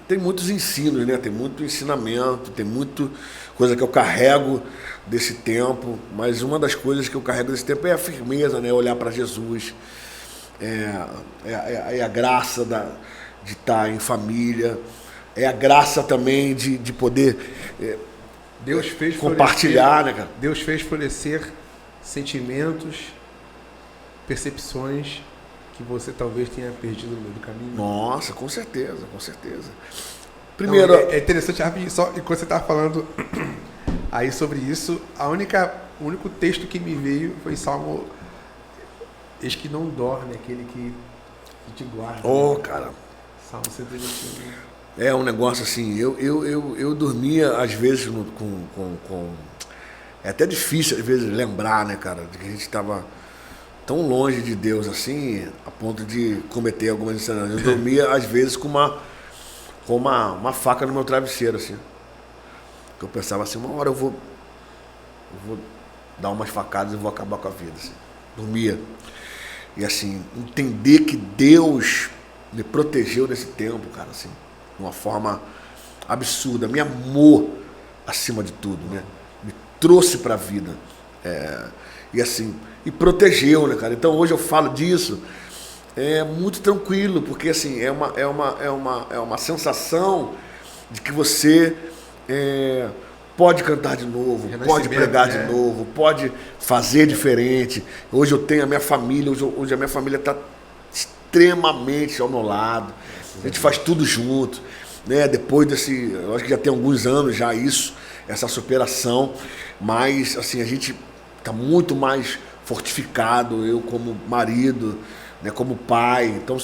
Speaker 2: tem muitos ensinos, né? Tem muito ensinamento, tem muita coisa que eu carrego desse tempo, mas uma das coisas que eu carrego desse tempo é a firmeza, né? Olhar para Jesus, a graça de estar em família, é a graça também de poder
Speaker 1: Deus fez
Speaker 2: compartilhar, né, cara?
Speaker 1: Deus fez florescer sentimentos, percepções que você talvez tenha perdido no meio do caminho.
Speaker 2: Nossa, com certeza. Primeiro...
Speaker 1: Não, é interessante, só enquanto você estava falando aí sobre isso, o único texto que me veio foi Salmo, eis que não dorme, aquele que te guarda.
Speaker 2: Cara.
Speaker 1: Salmo 121.
Speaker 2: É um negócio assim, eu dormia às vezes é até difícil às vezes lembrar, né, cara, de que a gente estava tão longe de Deus assim, a ponto de cometer algumas insanidades. Eu dormia às vezes com uma faca no meu travesseiro, assim. Eu pensava assim, uma hora eu vou dar umas facadas e vou acabar com a vida, assim. Dormia. E assim, entender que Deus me protegeu nesse tempo, cara, assim, de uma forma absurda, me amou acima de tudo, né? Me trouxe para a vida. E assim, e protegeu, né, cara? Então hoje eu falo disso muito tranquilo, porque assim, é uma sensação de que você pode cantar de novo, pode pregar de novo, pode fazer diferente. Hoje eu tenho a minha família, hoje a minha família está extremamente ao meu lado. A gente faz tudo junto, né? Depois desse, eu acho que já tem alguns anos já essa superação, mas assim, a gente está muito mais fortificado, eu como marido, né, como pai. Então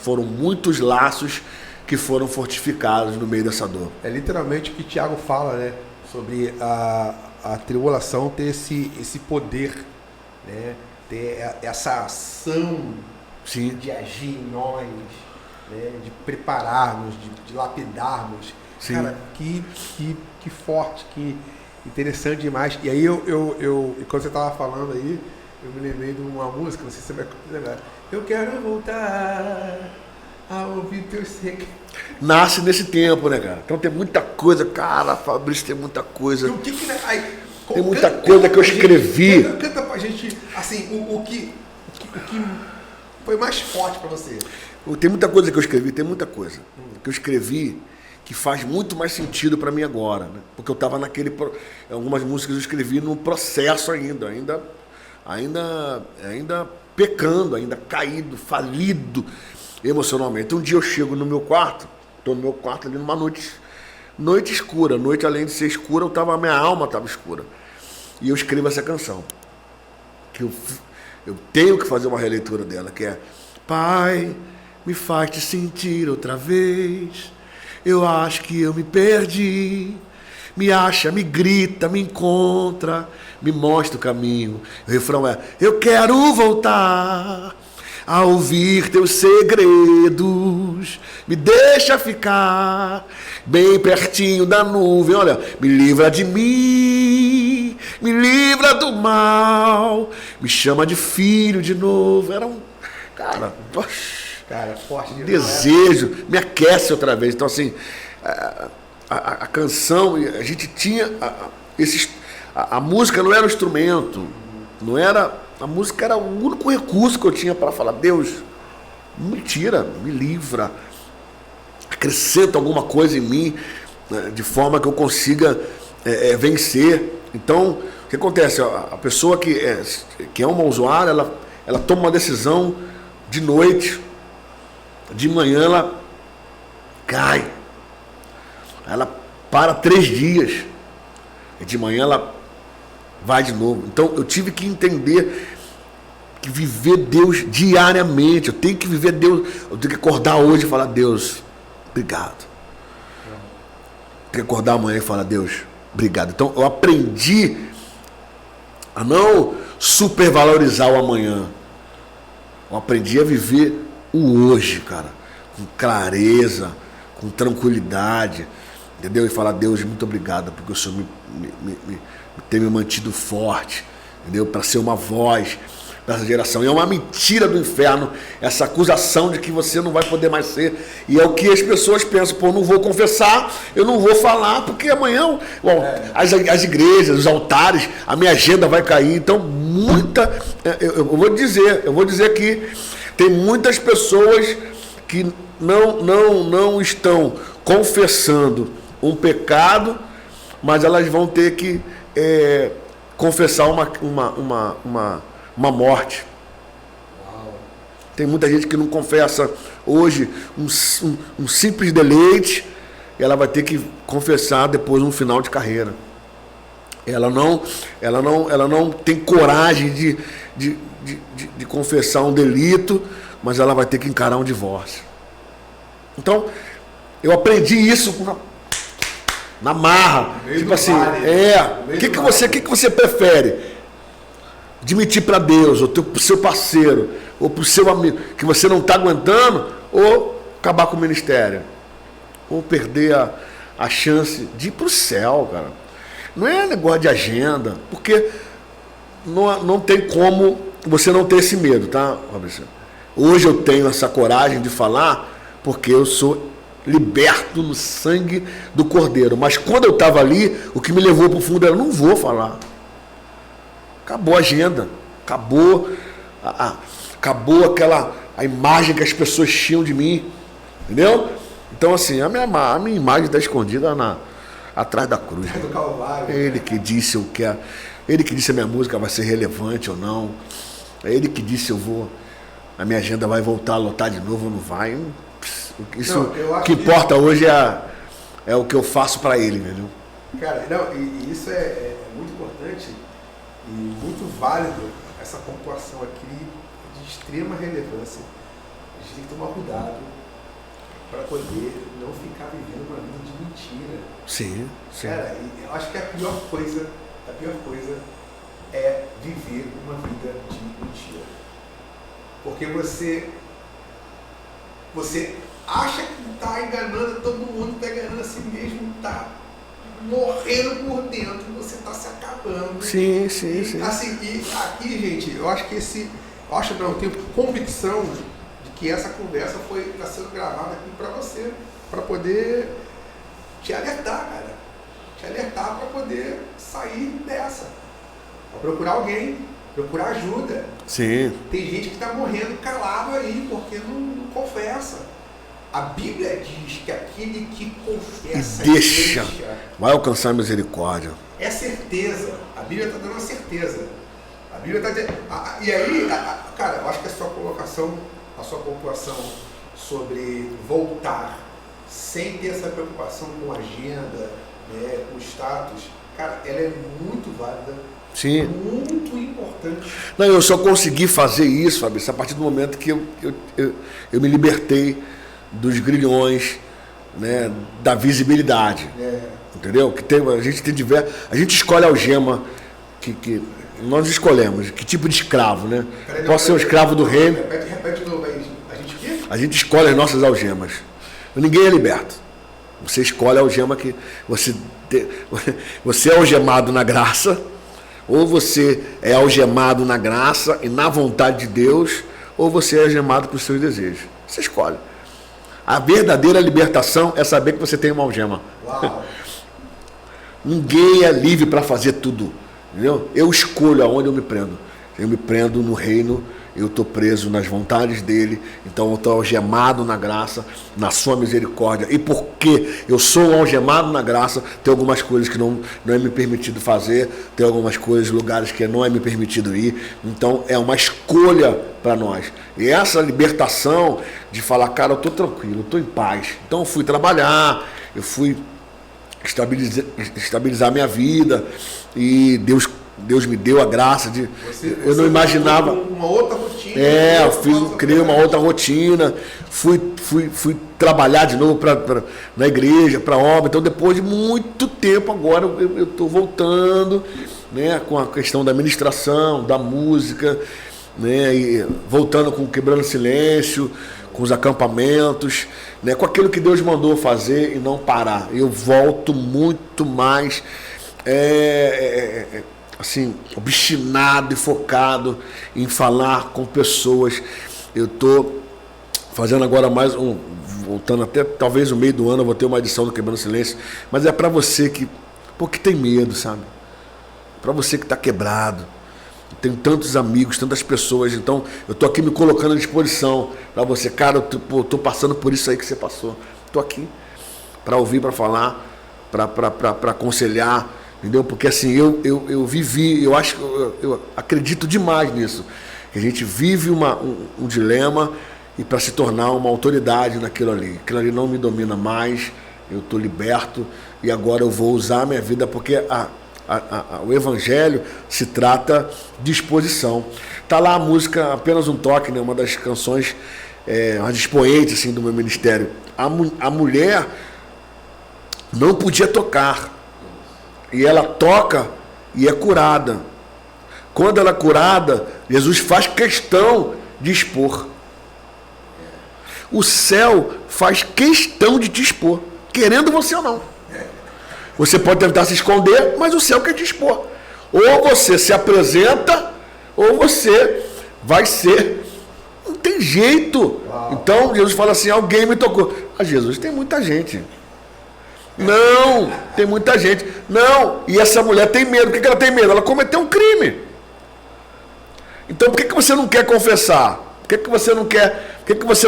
Speaker 2: foram muitos laços que foram fortificados no meio dessa dor.
Speaker 1: É literalmente o que Tiago fala, né, sobre a tribulação ter esse poder, né, ter essa ação, sim, de agir em nós, né, de prepararmos, de lapidarmos. Sim. Cara, que forte, que interessante demais. E aí quando você estava falando aí, eu me lembrei de uma música, não sei se você vai lembrar. Eu quero voltar a ouvir teus segredos.
Speaker 2: Nasce nesse tempo, né, cara? Então tem muita coisa, cara, Fabrício, tem muita coisa. Tem muita coisa que eu escrevi.
Speaker 1: Canta pra gente, assim, o que foi mais forte pra você.
Speaker 2: Tem muita coisa que eu escrevi, que eu escrevi que faz muito mais sentido para mim agora, né? Porque eu estava algumas músicas eu escrevi no processo ainda pecando, ainda caído, falido emocionalmente. Um dia eu chego no meu quarto, estou no meu quarto ali numa noite escura, noite além de ser escura, a minha alma estava escura. E eu escrevo essa canção, que eu tenho que fazer uma releitura dela, que é: Pai, me faz te sentir outra vez. Eu acho que eu me perdi. Me acha, me grita, me encontra, me mostra o caminho. O refrão é: eu quero voltar a ouvir teus segredos. Me deixa ficar bem pertinho da nuvem. Olha, me livra de mim, me livra do mal, me chama de filho de novo. Era um... Cara,
Speaker 1: forte demais.
Speaker 2: Desejo, me aquece outra vez. Então, assim, a canção, a gente tinha a música não era um instrumento, não era A música era o único recurso que eu tinha para falar, Deus, me tira, me livra, acrescenta alguma coisa em mim, né, de forma que eu consiga vencer. Então, o que acontece? A pessoa que é uma usuária, ela toma uma decisão de noite, de manhã ela cai, ela para 3 dias, e de manhã ela vai de novo. Então eu tive que entender que viver Deus diariamente, eu tenho que viver Deus, eu tenho que acordar hoje e falar, Deus, obrigado. Tenho que acordar amanhã e falar, Deus, obrigado. Então eu aprendi a não supervalorizar o amanhã. Eu aprendi a viver o hoje, cara, com clareza, com tranquilidade, entendeu? E falar, Deus, muito obrigado, porque o Senhor tem me mantido forte, entendeu? Para ser uma voz dessa geração. E é uma mentira do inferno essa acusação de que você não vai poder mais ser. E é o que as pessoas pensam, pô, eu não vou confessar, eu não vou falar, porque amanhã as igrejas, os altares, a minha agenda vai cair. Então, eu vou dizer que tem muitas pessoas que não estão confessando um pecado, mas elas vão ter que confessar uma morte. Tem muita gente que não confessa hoje um simples deleite, e ela vai ter que confessar depois um final de carreira. Ela não tem coragem de confessar um delito, mas ela vai ter que encarar um divórcio. Então, eu aprendi isso na marra. Tipo assim, o que você prefere? Admitir para Deus, ou pro seu parceiro, ou pro seu amigo, que você não está aguentando, ou acabar com o ministério, ou perder a chance de ir pro céu, cara. Não é negócio de agenda, porque não tem como você não ter esse medo, tá, Fabrício? Hoje eu tenho essa coragem de falar, porque eu sou liberto no sangue do Cordeiro. Mas quando eu estava ali, o que me levou para o fundo era, não vou falar. Acabou a agenda, acabou a imagem que as pessoas tinham de mim, entendeu? Então assim, a minha imagem está escondida atrás da cruz.
Speaker 1: Do Calvário.
Speaker 2: Ele que disse ele que disse a minha música vai ser relevante ou não. É ele que disse a minha agenda vai voltar a lotar de novo ou não vai. O que importa hoje é o que eu faço para ele, entendeu?
Speaker 1: Cara, e isso é muito importante e muito válido, essa pontuação aqui de extrema relevância. A gente tem que tomar cuidado para poder não ficar vivendo uma vida de mentira.
Speaker 2: Sim.
Speaker 1: Cara, eu acho que a pior coisa é viver uma vida de mentira. Porque você acha que está enganando todo mundo, está enganando a si mesmo, está morrendo por dentro, você está se acabando.
Speaker 2: Sim.
Speaker 1: Assim, e aqui, gente, eu tenho convicção de que essa conversa está sendo gravada aqui para você, para poder te alertar, cara. Te alertar para poder sair dessa. Para procurar alguém, procurar ajuda.
Speaker 2: Sim.
Speaker 1: Tem gente que está morrendo calado aí, porque não confessa. A Bíblia diz que aquele que confessa
Speaker 2: e deixa vai alcançar misericórdia.
Speaker 1: É certeza. A Bíblia está dando uma certeza. A Bíblia está dizendo. E aí, cara, eu acho que a sua colocação, a sua pontuação sobre voltar sem ter essa preocupação com agenda, né, com status, cara, ela é muito válida.
Speaker 2: Sim.
Speaker 1: Muito importante.
Speaker 2: Não, eu só consegui fazer isso, Fabrício, a partir do momento que eu me libertei dos grilhões, né, da visibilidade. Entendeu? A gente escolhe a algema que nós escolhemos, que tipo de escravo, né? Posso ser um escravo do reino.
Speaker 1: Repete de novo aí.
Speaker 2: A gente escolhe as nossas algemas. Ninguém é liberto. Você escolhe a algema que você é algemado na graça, ou você é algemado na graça e na vontade de Deus, ou você é algemado por seus desejos. Você escolhe. A verdadeira libertação é saber que você tem uma algema.
Speaker 1: Uau.
Speaker 2: Ninguém é livre para fazer tudo. Entendeu? Eu escolho aonde eu me prendo. Eu me prendo no reino, eu estou preso nas vontades dele, então eu estou algemado na graça, na sua misericórdia. E porque eu sou algemado na graça, tem algumas coisas que não é me permitido fazer, tem algumas coisas, lugares que não é me permitido ir. Então é uma escolha para nós. E essa libertação de falar, cara, eu estou tranquilo, eu estou em paz. Então eu fui trabalhar, eu fui estabilizar minha vida, e Deus me deu a graça de... eu não imaginava...
Speaker 1: Uma outra rotina.
Speaker 2: Criei uma outra rotina, fui trabalhar de novo na igreja, para obra. Então, depois de muito tempo, agora eu estou voltando, né, com a questão da ministração, da música, né, e voltando com Quebrando Silêncio, com os acampamentos, né, com aquilo que Deus mandou fazer e não parar. Eu volto muito mais... assim, obstinado e focado em falar com pessoas. Eu estou fazendo agora mais voltando até talvez no meio do ano, eu vou ter uma edição do Quebrando Silêncio, mas é para você que tem medo, sabe? Para você que está quebrado. Tenho tantos amigos, tantas pessoas, então eu estou aqui me colocando à disposição para você. Cara, eu estou passando por isso aí que você passou. Estou aqui para ouvir, para falar, para aconselhar. Entendeu? Porque assim, eu vivi, eu acredito demais nisso, que a gente vive um dilema, e para se tornar uma autoridade naquilo ali. Aquilo ali não me domina mais, eu estou liberto, e agora eu vou usar a minha vida, porque o Evangelho se trata de exposição. Está lá a música, apenas um toque, né? Uma das canções, uma expoente assim, do meu ministério. A mulher não podia tocar, e ela toca e é curada. Quando ela é curada, Jesus faz questão de expor. O céu faz questão de te expor, querendo você ou não. Você pode tentar se esconder, mas o céu quer te expor. Ou você se apresenta, ou você vai ser... Não tem jeito. Então, Jesus fala assim, alguém me tocou. Jesus, tem muita gente. Não, tem muita gente. Não, e essa mulher tem medo. Por que ela tem medo? Ela cometeu um crime. Então por que você não quer confessar? Por que você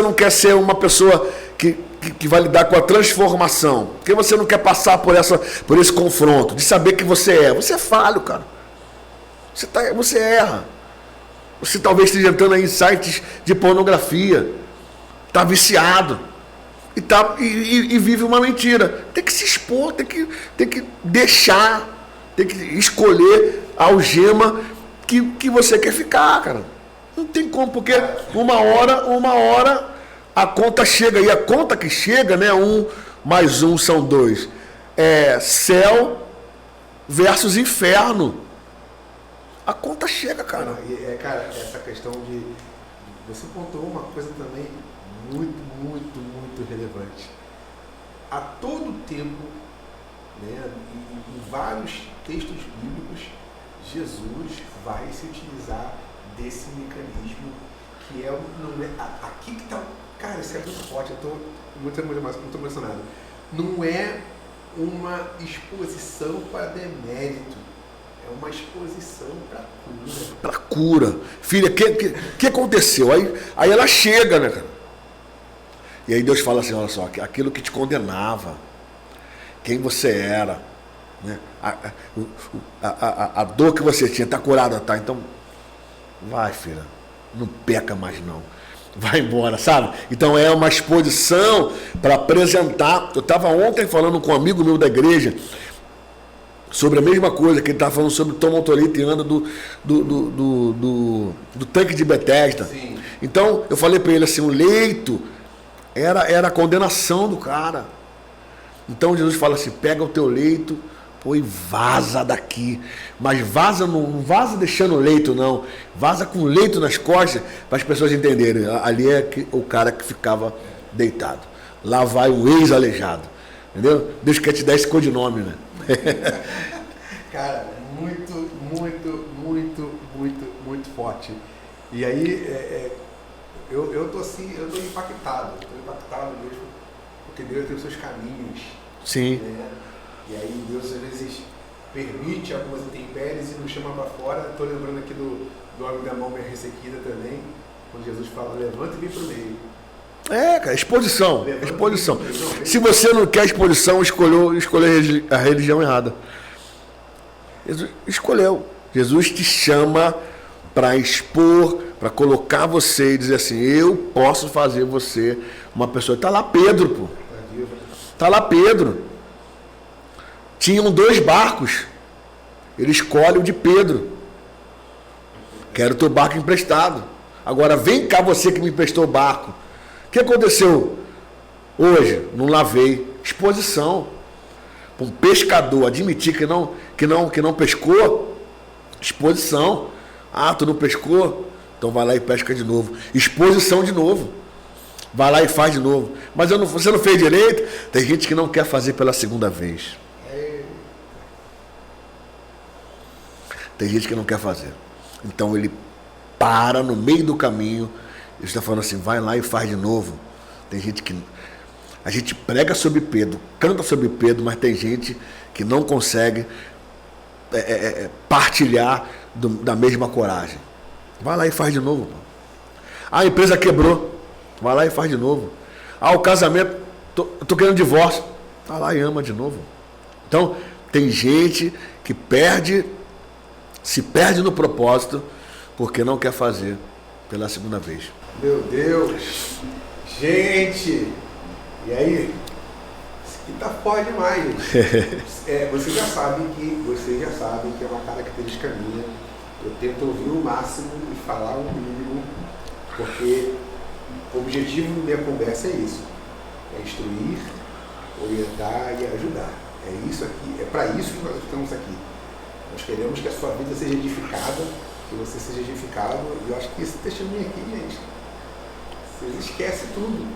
Speaker 2: não quer ser uma pessoa que vai lidar com a transformação? Por que você não quer passar por esse confronto? De saber que você é. Você é falho, cara. Você erra. Você talvez esteja entrando em sites de pornografia. Está viciado. E vive uma mentira. Tem que se expor, tem que deixar, tem que escolher a algema que você quer ficar, cara. Não tem como, porque uma hora a conta chega, e a conta que chega, né, 1 mais 1 são 2. É céu versus inferno. A conta chega, cara.
Speaker 1: Cara, essa questão de... Você pontuou uma coisa também muito relevante. A todo tempo, né, em vários textos bíblicos, Jesus vai se utilizar desse mecanismo que aqui que está... Cara, isso é muito forte, eu estou muito emocionado. Não é uma exposição para demérito, é uma exposição para cura.
Speaker 2: Para cura. Filha, o que aconteceu? Aí ela chega, né, cara? E aí Deus fala assim, olha só, aquilo que te condenava, quem você era, né? A dor que você tinha, está curada, tá? Então, vai, filha, não peca mais não. Vai embora, sabe? Então é uma exposição para apresentar. Eu estava ontem falando com um amigo meu da igreja sobre a mesma coisa, que ele estava falando sobre toma o leite e anda do tanque de Betesda. Sim. Então eu falei para ele assim, o leito era a condenação do cara. Então Jesus fala assim, pega o teu leito, pô, e vaza daqui. Mas vaza, não vaza deixando o leito, não. Vaza com o leito nas costas, para as pessoas entenderem. Ali é o cara que ficava deitado. Lá vai o ex-aleijado. Entendeu? Deus quer te dar esse codinome, né?
Speaker 1: Cara, muito forte. E aí, eu tô assim, eu tô impactado mesmo, porque Deus tem os seus caminhos.
Speaker 2: Sim.
Speaker 1: Né? E aí Deus às vezes permite algumas intempéries e nos chama para fora. Estou lembrando aqui do homem da mão bem ressequida também, quando Jesus fala, levanta e vem para o meio.
Speaker 2: Cara, exposição. Exposição. Se você não quer exposição, escolheu a religião errada. Jesus escolheu. Jesus te chama para expor, para colocar você e dizer assim, eu posso fazer você uma pessoa. Está lá Pedro, pô. Está lá Pedro. Tinham 2 barcos. Ele escolhe o de Pedro. Quero o teu barco emprestado. Agora vem cá você que me emprestou o barco. O que aconteceu hoje? Não lavei. Exposição. Um pescador admitir que não pescou. Exposição. Ah, tu não pescou? Então vai lá e pesca de novo. Exposição de novo. Vai lá e faz de novo. Mas você não fez direito? Tem gente que não quer fazer pela segunda vez. Tem gente que não quer fazer. Então ele para no meio do caminho. Ele está falando assim, vai lá e faz de novo. Tem gente que... A gente prega sobre Pedro, canta sobre Pedro, mas tem gente que não consegue partilhar da mesma coragem. Vai lá e faz de novo. A empresa quebrou. Vai lá e faz de novo. O casamento, tô querendo divórcio. Vai lá e ama de novo. Então, tem gente que se perde no propósito porque não quer fazer pela segunda vez.
Speaker 1: Meu Deus! Gente! E aí? Isso aqui tá forte demais, gente. Vocês já sabem que é uma característica minha. Eu tento ouvir o máximo e falar o mínimo, porque o objetivo da minha conversa é isso. É instruir, orientar e ajudar. É isso aqui, é para isso que nós estamos aqui. Nós queremos que a sua vida seja edificada, que você seja edificado, e eu acho que esse testemunho aqui, gente, vocês esquecem tudo.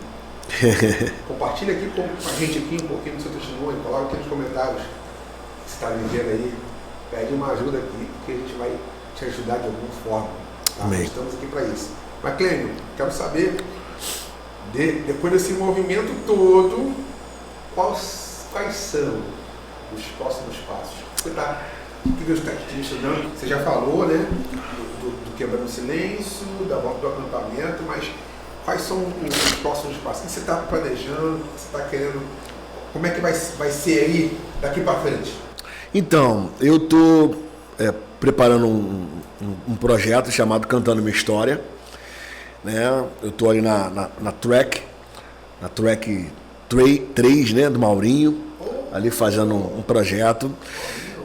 Speaker 1: Compartilha aqui com a gente aqui um pouquinho do seu testemunho, coloca aqui nos comentários se você está vivendo aí, pede uma ajuda aqui, porque a gente vai te ajudar de alguma forma. Tá? Nós estamos aqui para isso. Mas, Clênio, quero saber, depois desse movimento todo, quais são os próximos passos? O que Deus está te ensinando? Você já falou, né? Do quebrando o silêncio, da volta do acampamento, mas quais são os próximos passos? O que você está planejando? O que você está querendo? Como é que vai ser aí daqui para frente?
Speaker 2: Então, eu estou preparando um projeto chamado Cantando Minha História. Né? Eu estou ali na track 3, né, do Maurinho, ali fazendo um projeto.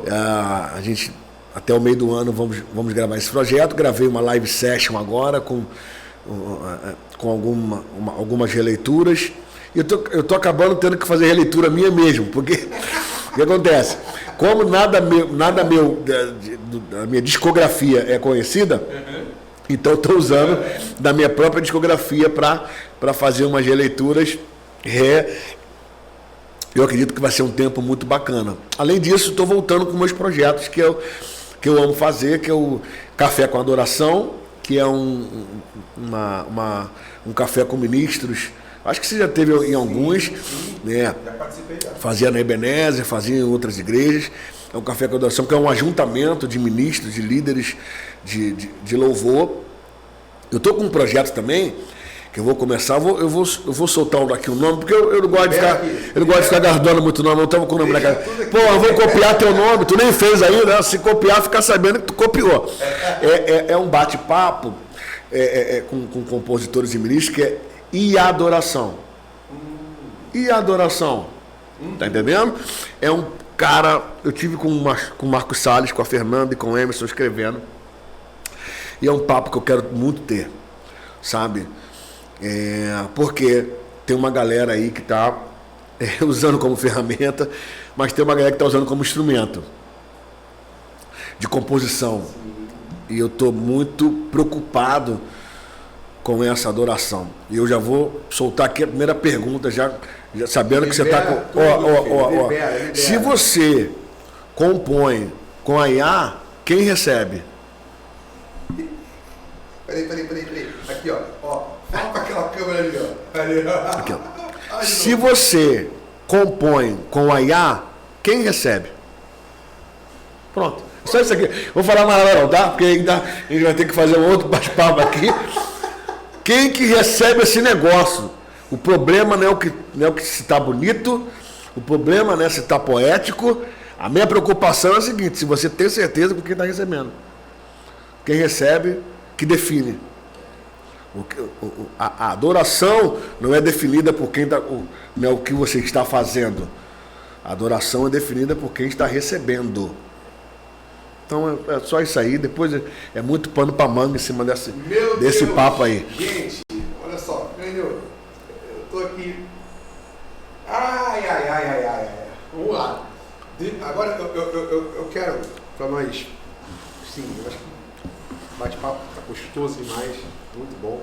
Speaker 2: A gente, até o meio do ano, vamos gravar esse projeto. Gravei uma live session agora com algumas releituras. E eu tô acabando tendo que fazer releitura minha mesmo, porque o que acontece? Como nada meu da minha discografia é conhecida, então eu estou usando da minha própria discografia para fazer umas releituras. Eu acredito que vai ser um tempo muito bacana. Além disso, estou voltando com meus projetos que eu amo fazer, que é o Café com Adoração, que é um café com ministros. Acho que você já teve em alguns. Sim. Né? Já participei. Fazia na Ebenezer, fazia em outras igrejas. É um Café com Adoração, que é um ajuntamento de ministros, de líderes de louvor. Eu estou com um projeto também, que eu vou começar, eu vou soltar aqui o nome, porque eu não gosto de ficar guardando muito nome, eu estava com o nome na cara. Pô, eu vou copiar teu nome, tu nem fez ainda, se copiar, fica sabendo que tu copiou. É um bate-papo com compositores e ministros, que é E Adoração. E Adoração. Tá entendendo? É um cara, eu tive com o Marcos Salles, com a Fernanda e com o Emerson escrevendo, e é um papo que eu quero muito ter, sabe? Porque tem uma galera aí que está usando como ferramenta, mas tem uma galera que está usando como instrumento de composição. E eu estou muito preocupado com essa adoração. E eu já vou soltar aqui a primeira pergunta, já sabendo que você está com... Libera. Se você compõe com a IA, quem recebe?
Speaker 1: Peraí. Aqui, ó. Fala para aquela câmera ali, ó.
Speaker 2: Aqui, ó. Se você compõe com a IA, quem recebe? Pronto. Só isso aqui. Vou falar mais nada não, tá? Porque ainda a gente vai ter que fazer um outro bate-papo aqui. Quem que recebe esse negócio? O problema não é o que se está bonito, o problema não é se está poético. A minha preocupação é a seguinte: se você tem certeza com quem está recebendo. Quem recebe, que define. A adoração não é definida por quem está, não é o que você está fazendo. A adoração é definida por quem está recebendo. Então é só isso aí. Depois é muito pano para manga em cima desse papo aí.
Speaker 1: Gente, olha só, entendeu? Eu tô aqui. Ai. Vamos lá. Agora eu quero para nós. Sim, eu acho que o bate-papo tá gostoso demais, muito bom.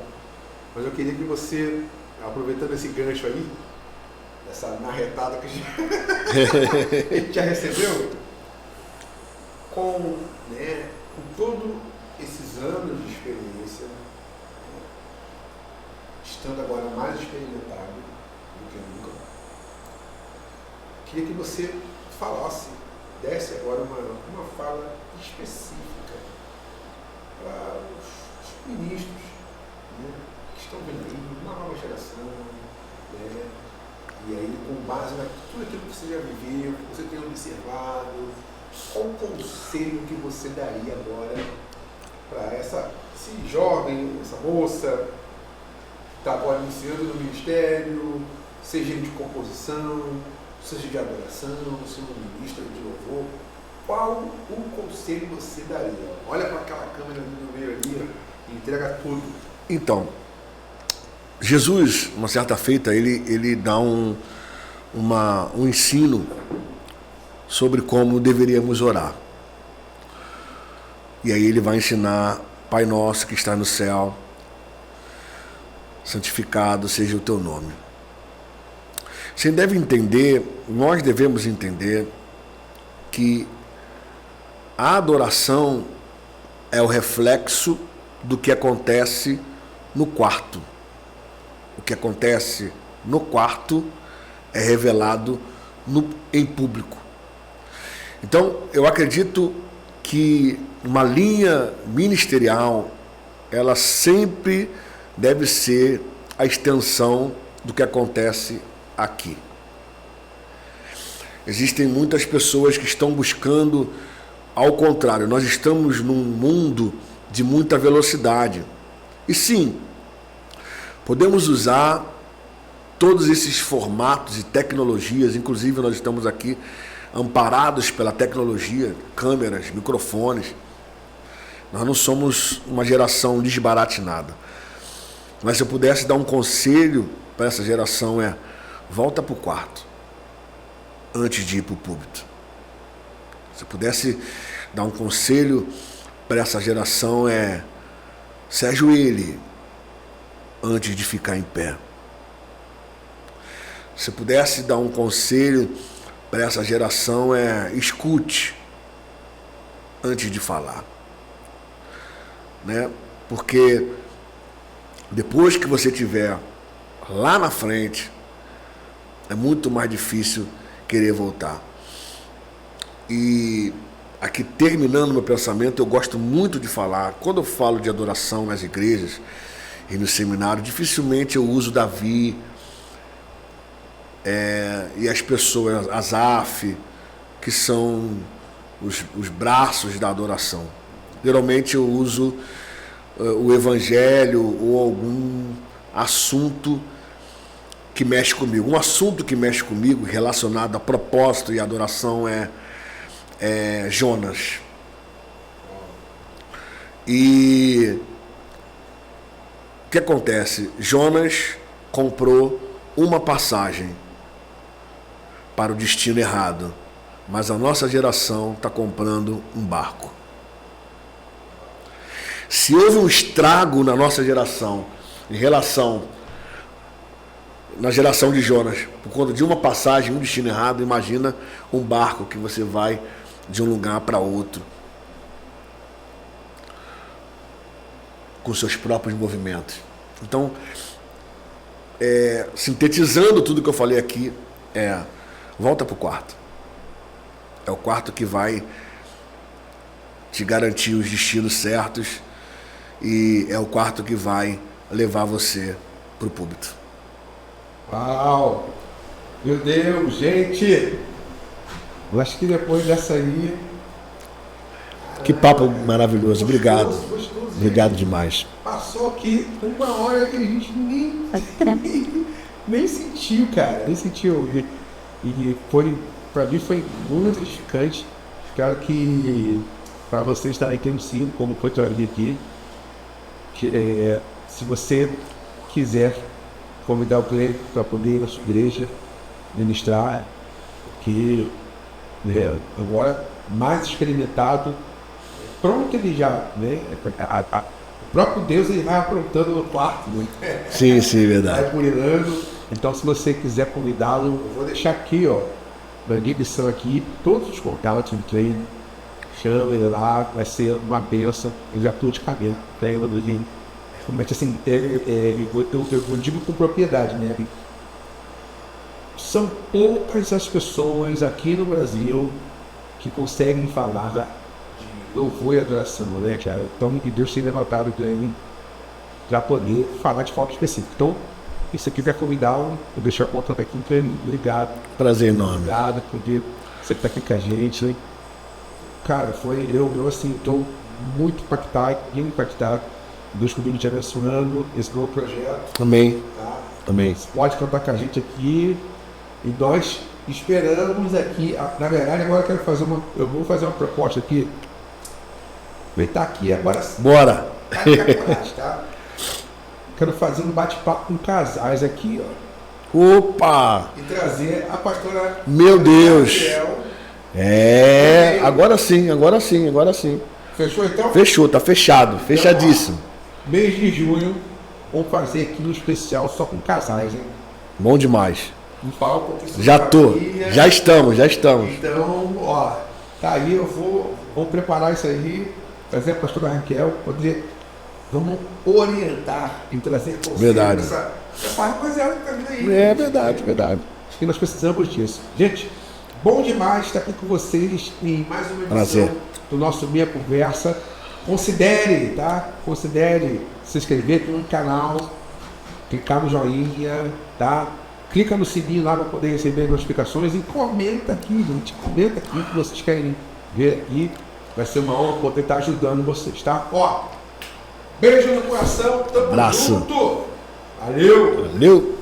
Speaker 1: Mas eu queria que você, aproveitando esse gancho aí, essa marretada que a gente já recebeu, com todos esses anos de experiência, estando agora mais experimentado do que nunca, queria que você falasse, desse agora uma fala específica para os ministros, que estão vindo aí, uma nova geração, e aí com base em tudo aquilo que você já viveu, que você tem observado, qual o conselho que você daria agora para esse jovem, essa moça que está agora iniciando no ministério, seja de composição, seja de adoração, seja um ministro de louvor? Qual o conselho você daria? Olha para aquela câmera no meio ali e entrega tudo.
Speaker 2: Então, Jesus, uma certa feita, ele dá um ensino sobre como deveríamos orar. E aí ele vai ensinar: Pai nosso que está no céu, santificado seja o teu nome. Você deve entender, nós devemos entender que a adoração é o reflexo do que acontece no quarto. O que acontece no quarto é revelado em público. Então, eu acredito que uma linha ministerial, ela sempre deve ser a extensão do que acontece aqui. Existem muitas pessoas que estão buscando ao contrário. Nós estamos num mundo de muita velocidade. E sim, podemos usar todos esses formatos e tecnologias, inclusive nós estamos aqui amparados pela tecnologia, câmeras, microfones. Nós não somos uma geração desbaratinada. Mas se eu pudesse dar um conselho para essa geração volta para o quarto antes de ir para o púlpito. Se eu pudesse dar um conselho para essa geração se ajoelhe antes de ficar em pé. Se eu pudesse dar um conselho para essa geração escute antes de falar. Porque depois que você estiver lá na frente, é muito mais difícil querer voltar. E aqui, terminando meu pensamento, eu gosto muito de falar, quando eu falo de adoração nas igrejas e no seminário, dificilmente eu uso Davi e as pessoas, Asaf, que são os braços da adoração. Geralmente eu uso o evangelho ou algum assunto que mexe comigo. Um assunto que mexe comigo relacionado a propósito e adoração é Jonas. E o que acontece? Jonas comprou uma passagem para o destino errado, mas a nossa geração está comprando um barco. Se houve um estrago na nossa geração na geração de Jonas, por conta de uma passagem, um destino errado, imagina um barco que você vai de um lugar para outro com seus próprios movimentos. Então, sintetizando tudo que eu falei aqui, volta para o quarto. É o quarto que vai te garantir os destinos certos e é o quarto que vai levar você pro púlpito.
Speaker 1: Uau! Meu Deus, gente! Eu acho que depois dessa aí...
Speaker 2: Que papo maravilhoso, obrigado.
Speaker 1: Gostoso,
Speaker 2: Obrigado demais.
Speaker 1: Passou aqui 1 hora que a gente nem sentiu, cara. Nem sentiu. E foi, pra mim foi muito edificante. Espero que para vocês estarem conhecido como foi pra mim aqui. Se você quiser convidar o Cleiton para poder ir na sua igreja ministrar, que agora mais experimentado, pronto, ele já, né? O próprio Deus ele vai aprontando no quarto, né?
Speaker 2: Sim, verdade.
Speaker 1: Vai cuidando. Então, se você quiser convidá-lo, eu vou deixar aqui, ó, na descrição aqui, todos os contatos do treino. Chama ele lá, vai ser uma bênção. Eu já estou de cabelo, treino do dia. Mas assim, eu digo com propriedade, né? São poucas as pessoas aqui no Brasil que conseguem falar de louvor e adoração, né, cara? Então, que Deus tenha levantado para poder falar de forma específica. Então, se você quiser convidá-lo, eu deixo a conta aqui para ele. Obrigado.
Speaker 2: Prazer enorme.
Speaker 1: Obrigado por você estar aqui com a gente, né? Cara, eu assim, estou muito impactado. Deus comigo te abençoando esse novo projeto.
Speaker 2: Amém.
Speaker 1: Tá?
Speaker 2: Amém.
Speaker 1: Você pode contar com a gente aqui e nós esperamos aqui. Na verdade, agora eu vou fazer uma proposta aqui. Ele tá aqui agora sim.
Speaker 2: Bora.
Speaker 1: Tá? Quero fazer um bate-papo com casais aqui, ó.
Speaker 2: Opa!
Speaker 1: E trazer a pastora.
Speaker 2: Meu Deus!
Speaker 1: Gabriel.
Speaker 2: Agora sim.
Speaker 1: Fechou então?
Speaker 2: Fechou, tá fechado, fechadíssimo.
Speaker 1: Mês de junho, vamos fazer aqui no especial só com casais, hein?
Speaker 2: Bom demais.
Speaker 1: Vamos falar um pouquinho sobre
Speaker 2: Já tô,
Speaker 1: família.
Speaker 2: já estamos.
Speaker 1: Então, ó, tá aí, vou preparar isso aí, trazer a pastora Raquel, poder, vamos orientar e trazer conselho.
Speaker 2: Verdade.
Speaker 1: Essa rapaziada que tá vindo aí.
Speaker 2: É verdade.
Speaker 1: Acho que nós precisamos disso. Gente, bom demais estar aqui com vocês em mais uma edição
Speaker 2: Prazer.
Speaker 1: do nosso Meia Conversa. Considere, tá? Considere se inscrever aqui no canal, clicar no joinha, tá? Clica no sininho lá para poder receber notificações e comenta aqui, gente. Comenta aqui o que vocês querem ver aqui. Vai ser uma honra poder estar ajudando vocês, tá? Ó, beijo no coração, tamo
Speaker 2: Abraço.
Speaker 1: junto. Valeu!
Speaker 2: Valeu!